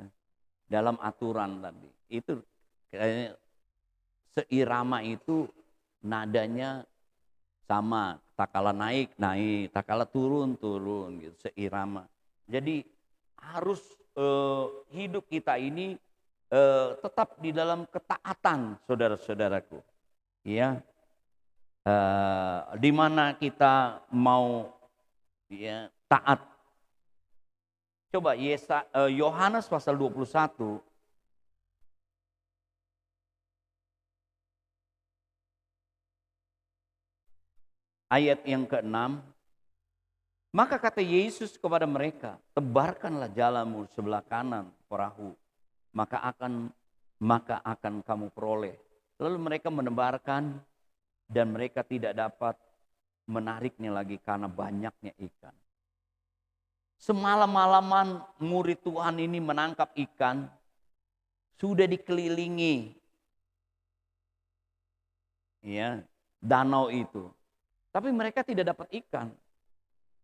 dalam aturan tadi. Itu kayaknya seirama itu nadanya sama, tak kala naik, tak kala turun gitu, seirama. Jadi harus hidup kita ini tetap di dalam ketaatan, saudara-saudaraku. Ya, di mana kita mau, ya, taat. Coba Yohanes pasal 21 ayat yang ke-6. Maka kata Yesus kepada mereka, tebarkanlah jalamu sebelah kanan perahu, maka akan kamu peroleh. Lalu mereka menebarkan dan mereka tidak dapat menariknya lagi karena banyaknya ikan. Semalam-malaman murid Tuhan ini menangkap ikan, sudah dikelilingi, ya, danau itu. Tapi mereka tidak dapat ikan.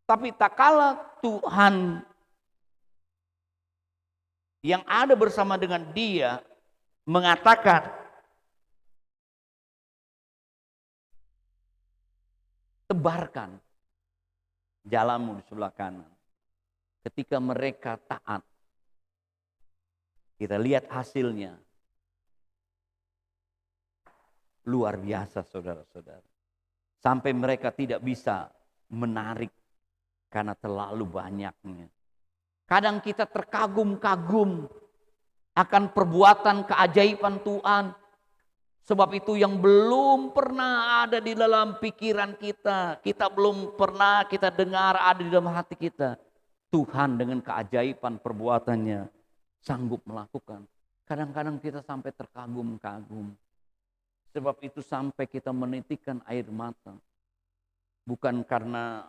Tapi tak kala Tuhan yang ada bersama dengan dia mengatakan, tebarkan jalanmu di sebelah kanan. Ketika mereka taat, kita lihat hasilnya. Luar biasa saudara-saudara. Sampai mereka tidak bisa menarik karena terlalu banyaknya. Kadang kita terkagum-kagum akan perbuatan keajaiban Tuhan. Sebab itu yang belum pernah ada di dalam pikiran kita. Kita belum pernah kita dengar ada di dalam hati kita. Tuhan dengan keajaiban perbuatannya sanggup melakukan. Kadang-kadang kita sampai terkagum-kagum. Sebab itu sampai kita menitikkan air mata. Bukan karena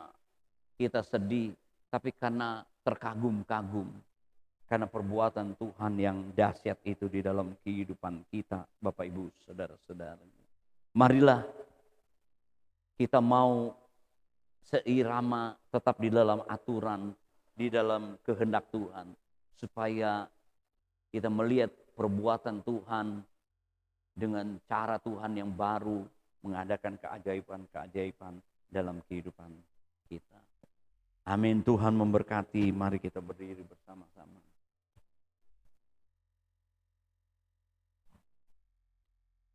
kita sedih, tapi karena terkagum-kagum. Karena perbuatan Tuhan yang dahsyat itu di dalam kehidupan kita, Bapak Ibu, saudara-saudara. Marilah kita mau seirama tetap di dalam aturan, di dalam kehendak Tuhan. Supaya kita melihat perbuatan Tuhan dengan cara Tuhan yang baru mengadakan keajaiban-keajaiban dalam kehidupan kita. Amin. Tuhan memberkati. Mari kita berdiri bersama-sama.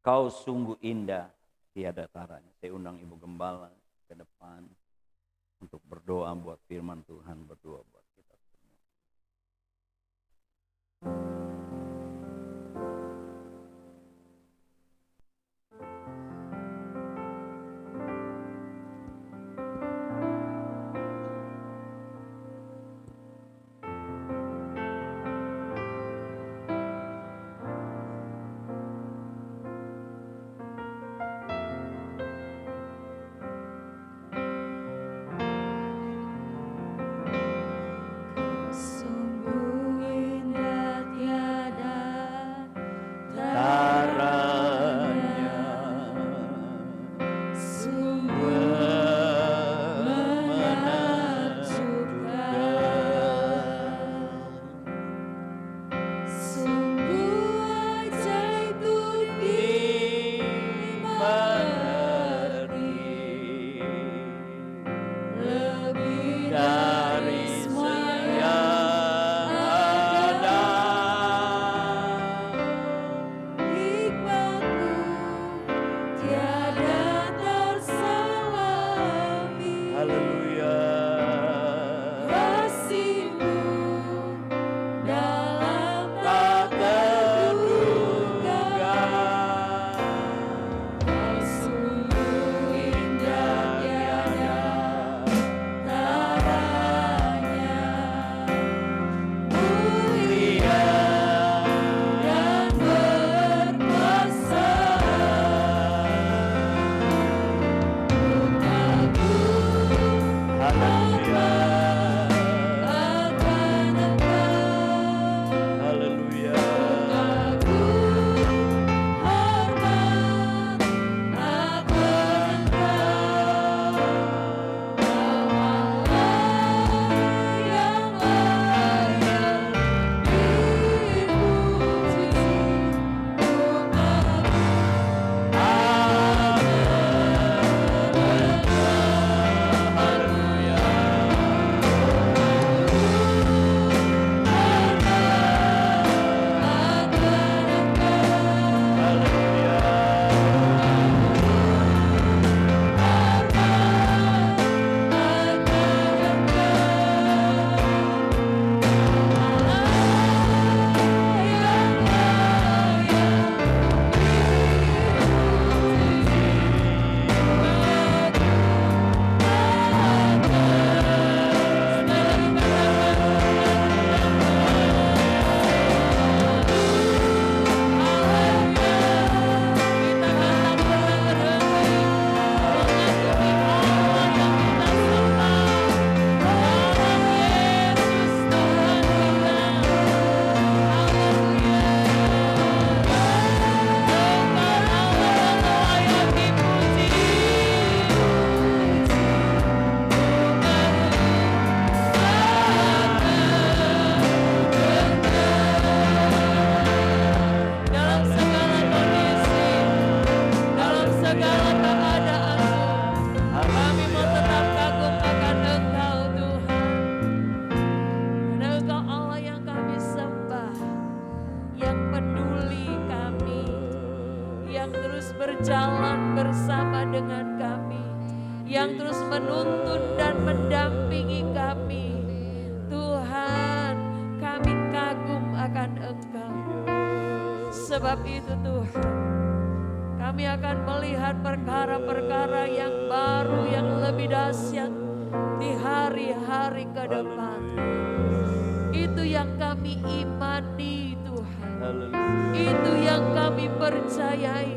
Kau sungguh indah, tiada taranya. Saya undang Ibu Gembala ke depan untuk berdoa buat firman Tuhan, berdoa buat kita semua. yang terus menuntun dan mendampingi kami. Tuhan, kami kagum akan Engkau. Sebab itu Tuhan, kami akan melihat perkara-perkara yang baru, yang lebih dahsyat di hari-hari ke depan. Itu yang kami imani Tuhan. Itu yang kami percayai,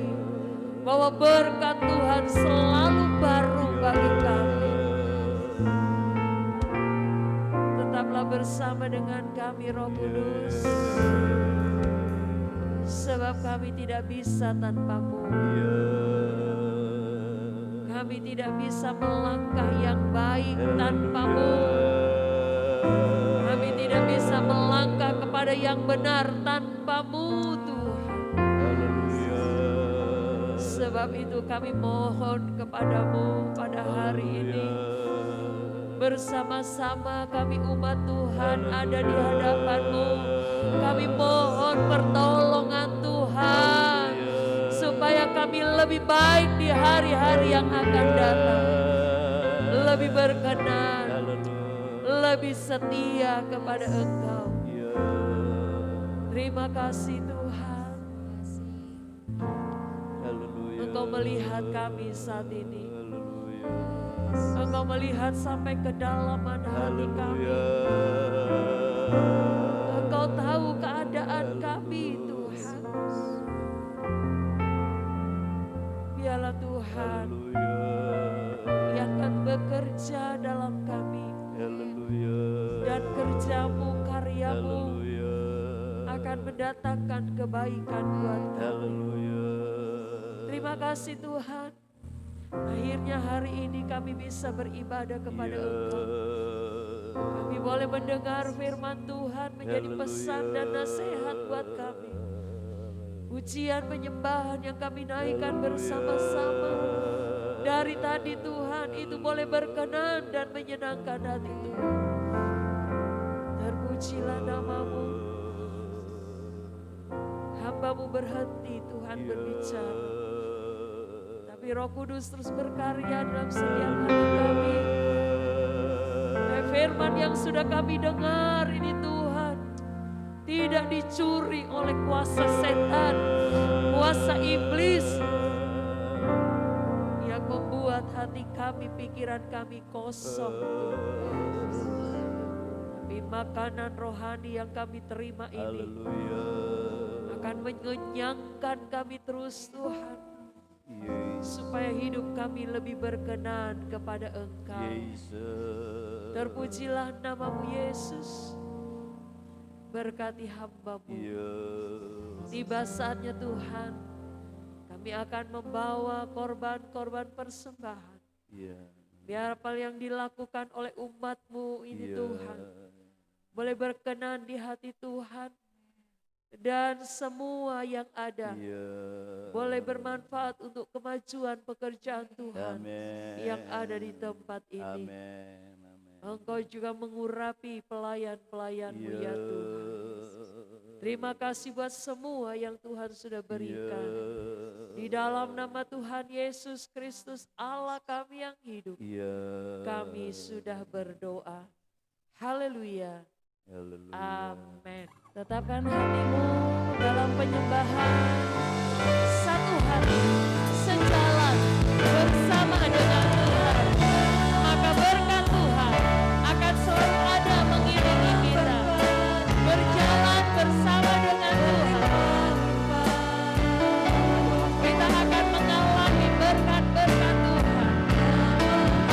bahwa berkat Tuhan selalu baru bagi kami. Tetaplah bersama dengan kami Roh Kudus, sebab kami tidak bisa tanpa-Mu. Kami tidak bisa melangkah yang baik tanpa-Mu. Kami tidak bisa melangkah kepada yang benar tanpa-Mu Tuhan. Sebab itu kami mohon kepadamu pada hari ini. Bersama-sama kami umat Tuhan ada di hadapan-Mu. Kami mohon pertolongan Tuhan, supaya kami lebih baik di hari-hari yang akan datang. Lebih berkenan, lebih setia kepada Engkau. Terima kasih Tuhan. Engkau melihat kami saat ini. Engkau melihat sampai kedalaman hati kami. Engkau tahu keadaan kami Tuhan. Biarlah Tuhan yang akan bekerja dalam kami. Dan kerja-Mu, karya-Mu akan mendatangkan kebaikan buat kami. Terima kasih Tuhan. Akhirnya hari ini kami bisa beribadah kepada Engkau. Kami boleh mendengar firman Tuhan menjadi pesan dan nasihat buat kami. Pujian penyembahan yang kami naikkan bersama-sama dari tadi Tuhan, itu boleh berkenan dan menyenangkan hati Tuhan. Terpujilah nama-Mu. Hamba-Mu berhenti Tuhan berbicara, tapi Roh Kudus terus berkarya dalam setiap hati kami. Firman yang sudah kami dengar ini Tuhan, tidak dicuri oleh kuasa setan, kuasa iblis yang membuat hati kami, pikiran kami kosong Tuhan. Tapi makanan rohani yang kami terima ini akan mengenyangkan kami terus Tuhan, supaya hidup kami lebih berkenan kepada Engkau. Terpujilah nama-Mu Yesus. Berkati hamba-Mu. Tiba saatnya Tuhan, kami akan membawa korban-korban persembahan. Biar apa yang dilakukan oleh umat-Mu ini Tuhan boleh berkenan di hati Tuhan. Dan semua yang ada boleh bermanfaat untuk kemajuan pekerjaan Tuhan yang ada di tempat ini. Engkau juga mengurapi pelayan-pelayan-Mu ya Tuhan. Terima kasih buat semua yang Tuhan sudah berikan. Di dalam nama Tuhan Yesus Kristus Allah kami yang hidup, kami sudah berdoa. Haleluya. Amin. Tetapkan hatimu dalam penyembahan, satu hati, sejalan bersama dengan Tuhan. Maka berkat Tuhan akan selalu ada mengiringi kita. Berjalan bersama dengan Tuhan, kita akan mengalami berkat-berkat Tuhan.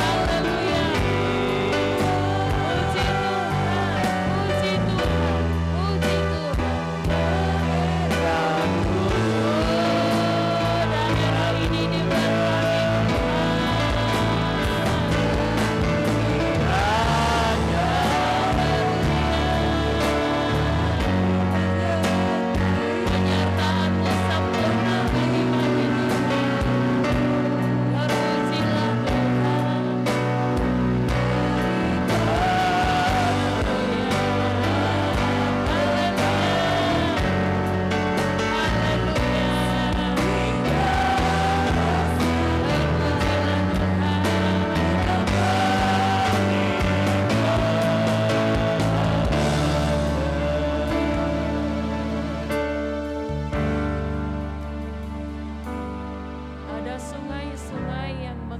Haleluya. Puji Tuhan, puji Tuhan, puji Tuhan. Dan hari ini diberkati Tuhan.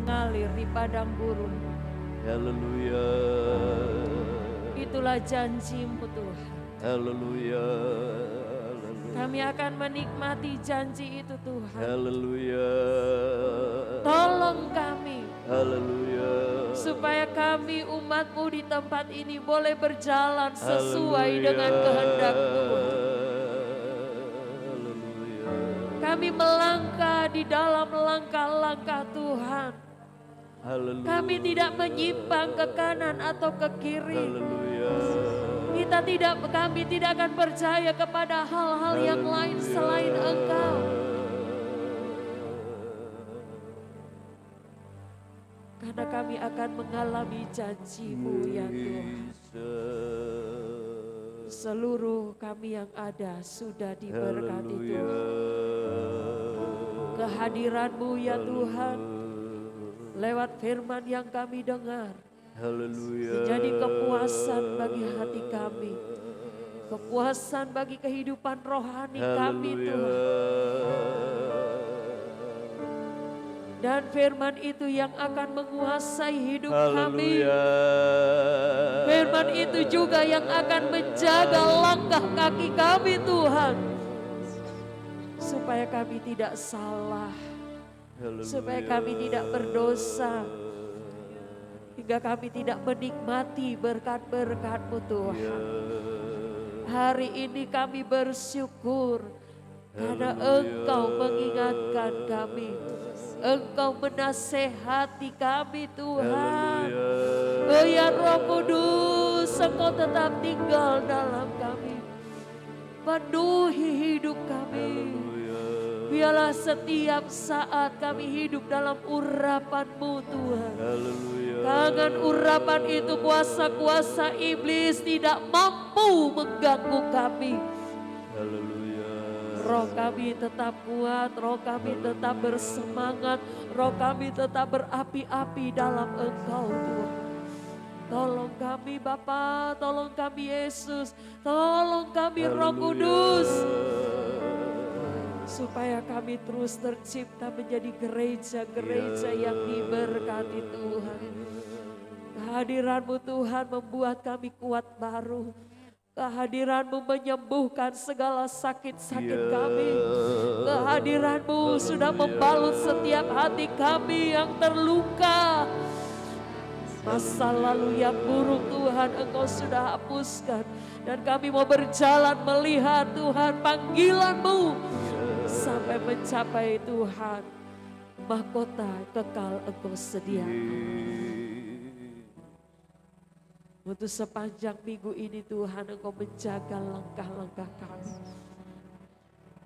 mengalir di padang gurun. Haleluya. Itulah janji-Mu Tuhan. Haleluya. Kami akan menikmati janji itu Tuhan. Haleluya. Tolong kami Haleluya. supaya kami umat-Mu di tempat ini boleh berjalan sesuai dengan kehendak Tuhan. Haleluya. Kami melangkah di dalam langkah-langkah Tuhan. Haleluya. Kami tidak menyimpang ke kanan atau ke kiri. Haleluya. Kami tidak akan percaya kepada hal-hal yang lain selain Engkau. Karena kami akan mengalami janji-Mu ya Tuhan. Seluruh kami yang ada sudah diberkati Tuhan. Kehadiran-Mu ya Tuhan, lewat firman yang kami dengar, Haleluya. menjadi kepuasan bagi hati kami. Kepuasan bagi kehidupan rohani kami Tuhan. Dan firman itu yang akan menguasai hidup kami. Haleluya. Firman itu juga yang akan menjaga langkah kaki kami Tuhan. Supaya kami tidak salah. Supaya kami tidak berdosa. Hingga kami tidak menikmati berkat-berkat-Mu Tuhan. Hari ini kami bersyukur karena Engkau mengingatkan kami. Engkau menasehati kami Tuhan. Oh ya Roh Kudus, Engkau tetap tinggal dalam kami. Penuhi hidup kami. Biarlah setiap saat kami hidup dalam urapan-Mu Tuhan. Dengan urapan itu kuasa-kuasa iblis tidak mampu mengganggu kami. Roh kami tetap kuat, roh kami tetap bersemangat, roh kami tetap berapi-api dalam Engkau Tuhan. Tolong kami Bapa, tolong kami Yesus, tolong kami Roh Kudus. Supaya kami terus tercipta menjadi gereja-gereja yang diberkati Tuhan. Kehadiran-Mu Tuhan membuat kami kuat baru. Kehadiran-Mu menyembuhkan segala sakit-sakit kami. Kehadiran-Mu sudah membalut setiap hati kami yang terluka. Masa lalu yang buruk Tuhan Engkau sudah hapuskan. Dan kami mau berjalan melihat Tuhan panggilan-Mu. Sampai mencapai Tuhan mahkota kekal Engkau sediakan. Untuk sepanjang minggu ini Tuhan Engkau menjaga langkah-langkah kami.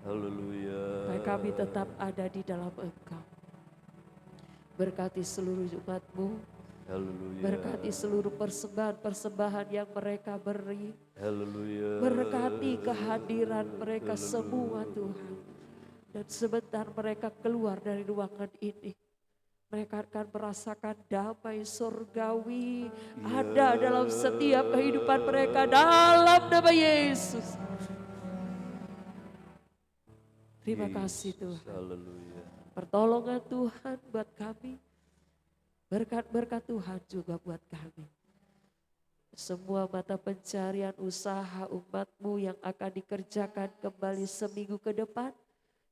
Haleluya. Supaya kami tetap ada di dalam Engkau. Berkati seluruh umat-Mu. Haleluya. Berkati seluruh persembahan-persembahan yang mereka beri. Haleluya. Berkati kehadiran mereka semua Tuhan. Dan sebentar mereka keluar dari ruangan ini. Mereka akan merasakan damai surgawi ada dalam setiap kehidupan mereka dalam nama Yesus. Terima kasih Tuhan. Haleluya. Pertolongan Tuhan buat kami. Berkat-berkat Tuhan juga buat kami. Semua mata pencarian usaha umat-Mu yang akan dikerjakan kembali seminggu ke depan.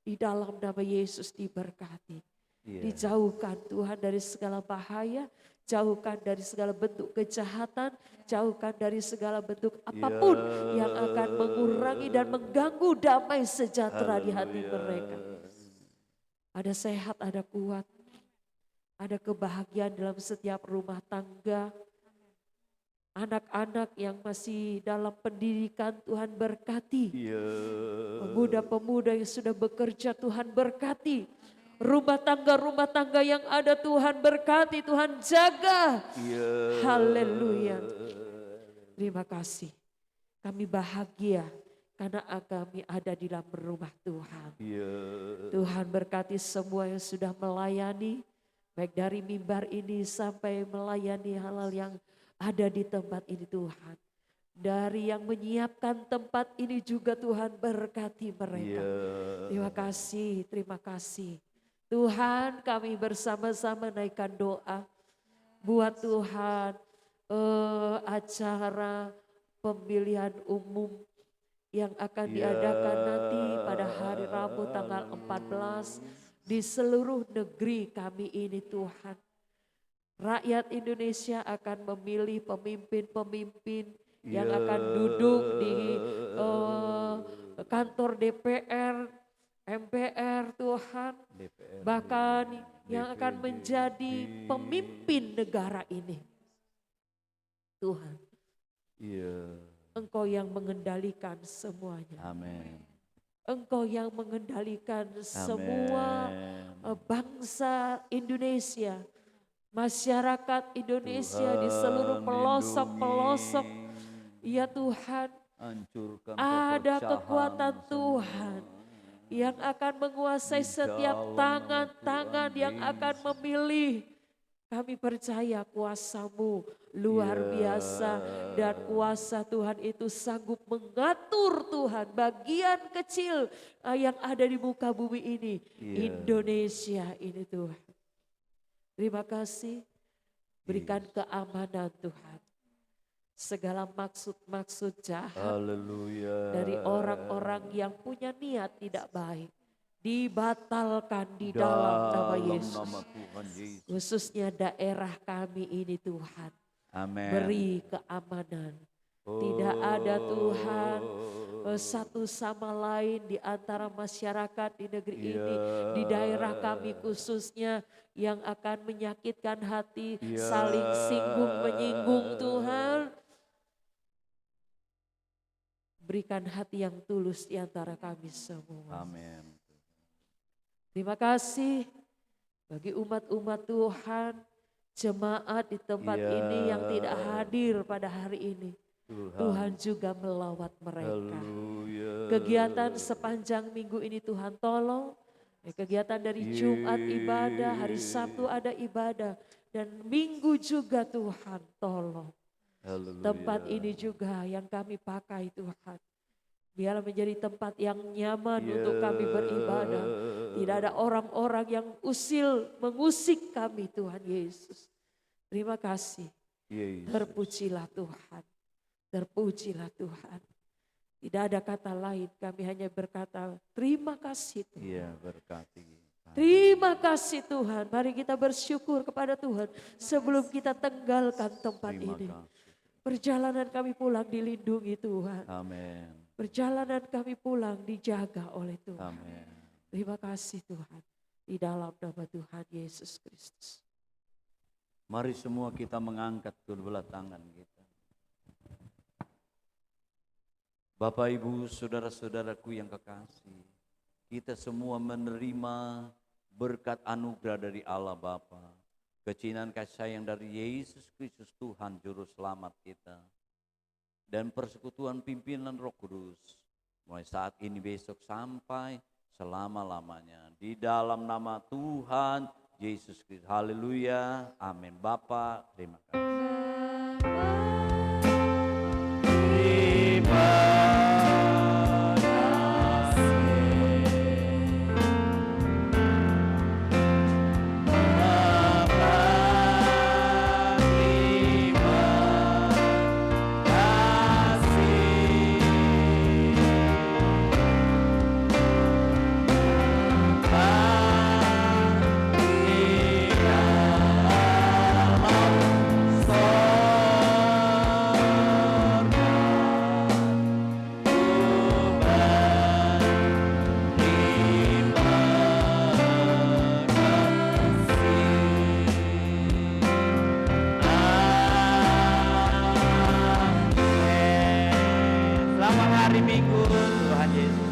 Di dalam nama Yesus diberkati. Dijauhkan Tuhan dari segala bahaya, jauhkan dari segala bentuk kejahatan, jauhkan dari segala bentuk apapun yang akan mengurangi dan mengganggu damai sejahtera di hati mereka. Ada sehat, ada kuat, ada kebahagiaan dalam setiap rumah tangga. Anak-anak yang masih dalam pendidikan Tuhan berkati. Pemuda-pemuda yang sudah bekerja Tuhan berkati. Rumah tangga yang ada Tuhan berkati, Tuhan jaga. Haleluya. Terima kasih. Kami bahagia karena kami ada di dalam rumah Tuhan. Tuhan berkati semua yang sudah melayani. Baik dari mimbar ini sampai melayani hal-hal yang ada di tempat ini Tuhan. Dari yang menyiapkan tempat ini juga Tuhan berkati mereka. Terima kasih, terima kasih. Tuhan, kami bersama-sama naikkan doa buat Tuhan acara pemilihan umum yang akan diadakan nanti pada hari Rabu tanggal 14 di seluruh negeri kami ini Tuhan. Rakyat Indonesia akan memilih pemimpin-pemimpin yang akan duduk di kantor DPR, MPR Tuhan. Bahkan yang akan menjadi pemimpin negara ini. Tuhan, Engkau yang mengendalikan semuanya. Amin. Engkau yang mengendalikan semua bangsa Indonesia, masyarakat Indonesia di seluruh pelosok-pelosok. Ya Tuhan, ada kekuatan Tuhan yang akan menguasai setiap tangan-tangan yang akan memilih. Kami percaya kuasa-Mu luar biasa dan kuasa Tuhan itu sanggup mengatur Tuhan bagian kecil yang ada di muka bumi ini. Indonesia ini Tuhan. Terima kasih, berikan keamanan Tuhan. Segala maksud-maksud jahat dari orang-orang yang punya niat tidak baik dibatalkan di dalam nama Yesus. Khususnya daerah kami ini Tuhan. Amin. Beri keamanan. Tidak ada Tuhan satu sama lain di antara masyarakat di negeri ini, di daerah kami khususnya yang akan menyakitkan hati, saling singgung menyinggung Tuhan. Berikan hati yang tulus di antara kami semua. Amin. Terima kasih bagi umat-umat Tuhan, jemaat di tempat ini yang tidak hadir pada hari ini. Tuhan juga melawat mereka. Kegiatan sepanjang minggu ini Tuhan tolong. Kegiatan dari Jumat ibadah, hari Sabtu ada ibadah. Dan minggu juga Tuhan tolong. Tempat ini juga yang kami pakai Tuhan. Biarlah menjadi tempat yang nyaman untuk kami beribadah. Tidak ada orang-orang yang mengusik kami Tuhan Yesus. Terima kasih. Terpujilah Tuhan. Terpujilah Tuhan. Tidak ada kata lain, kami hanya berkata terima kasih Tuhan. Berkati. Terima kasih Tuhan. Mari kita bersyukur kepada Tuhan sebelum kita tinggalkan tempat ini. Perjalanan kami pulang dilindungi Tuhan. Amin. Perjalanan kami pulang dijaga oleh Tuhan. Amin. Terima kasih Tuhan. Di dalam nama Tuhan Yesus Kristus. Mari semua kita mengangkat kedua tangan kita. Bapak, Ibu, saudara-saudaraku yang kekasih, kita semua menerima berkat anugerah dari Allah Bapa, kecintaan kasih sayang dari Yesus Kristus Tuhan Juru Selamat kita, dan persekutuan pimpinan Roh Kudus, mulai saat ini besok sampai selama-lamanya. Di dalam nama Tuhan Yesus Kristus. Haleluya. Amin. Bapa, terima kasih. Selamat hari Minggu, Tuhan Yesus.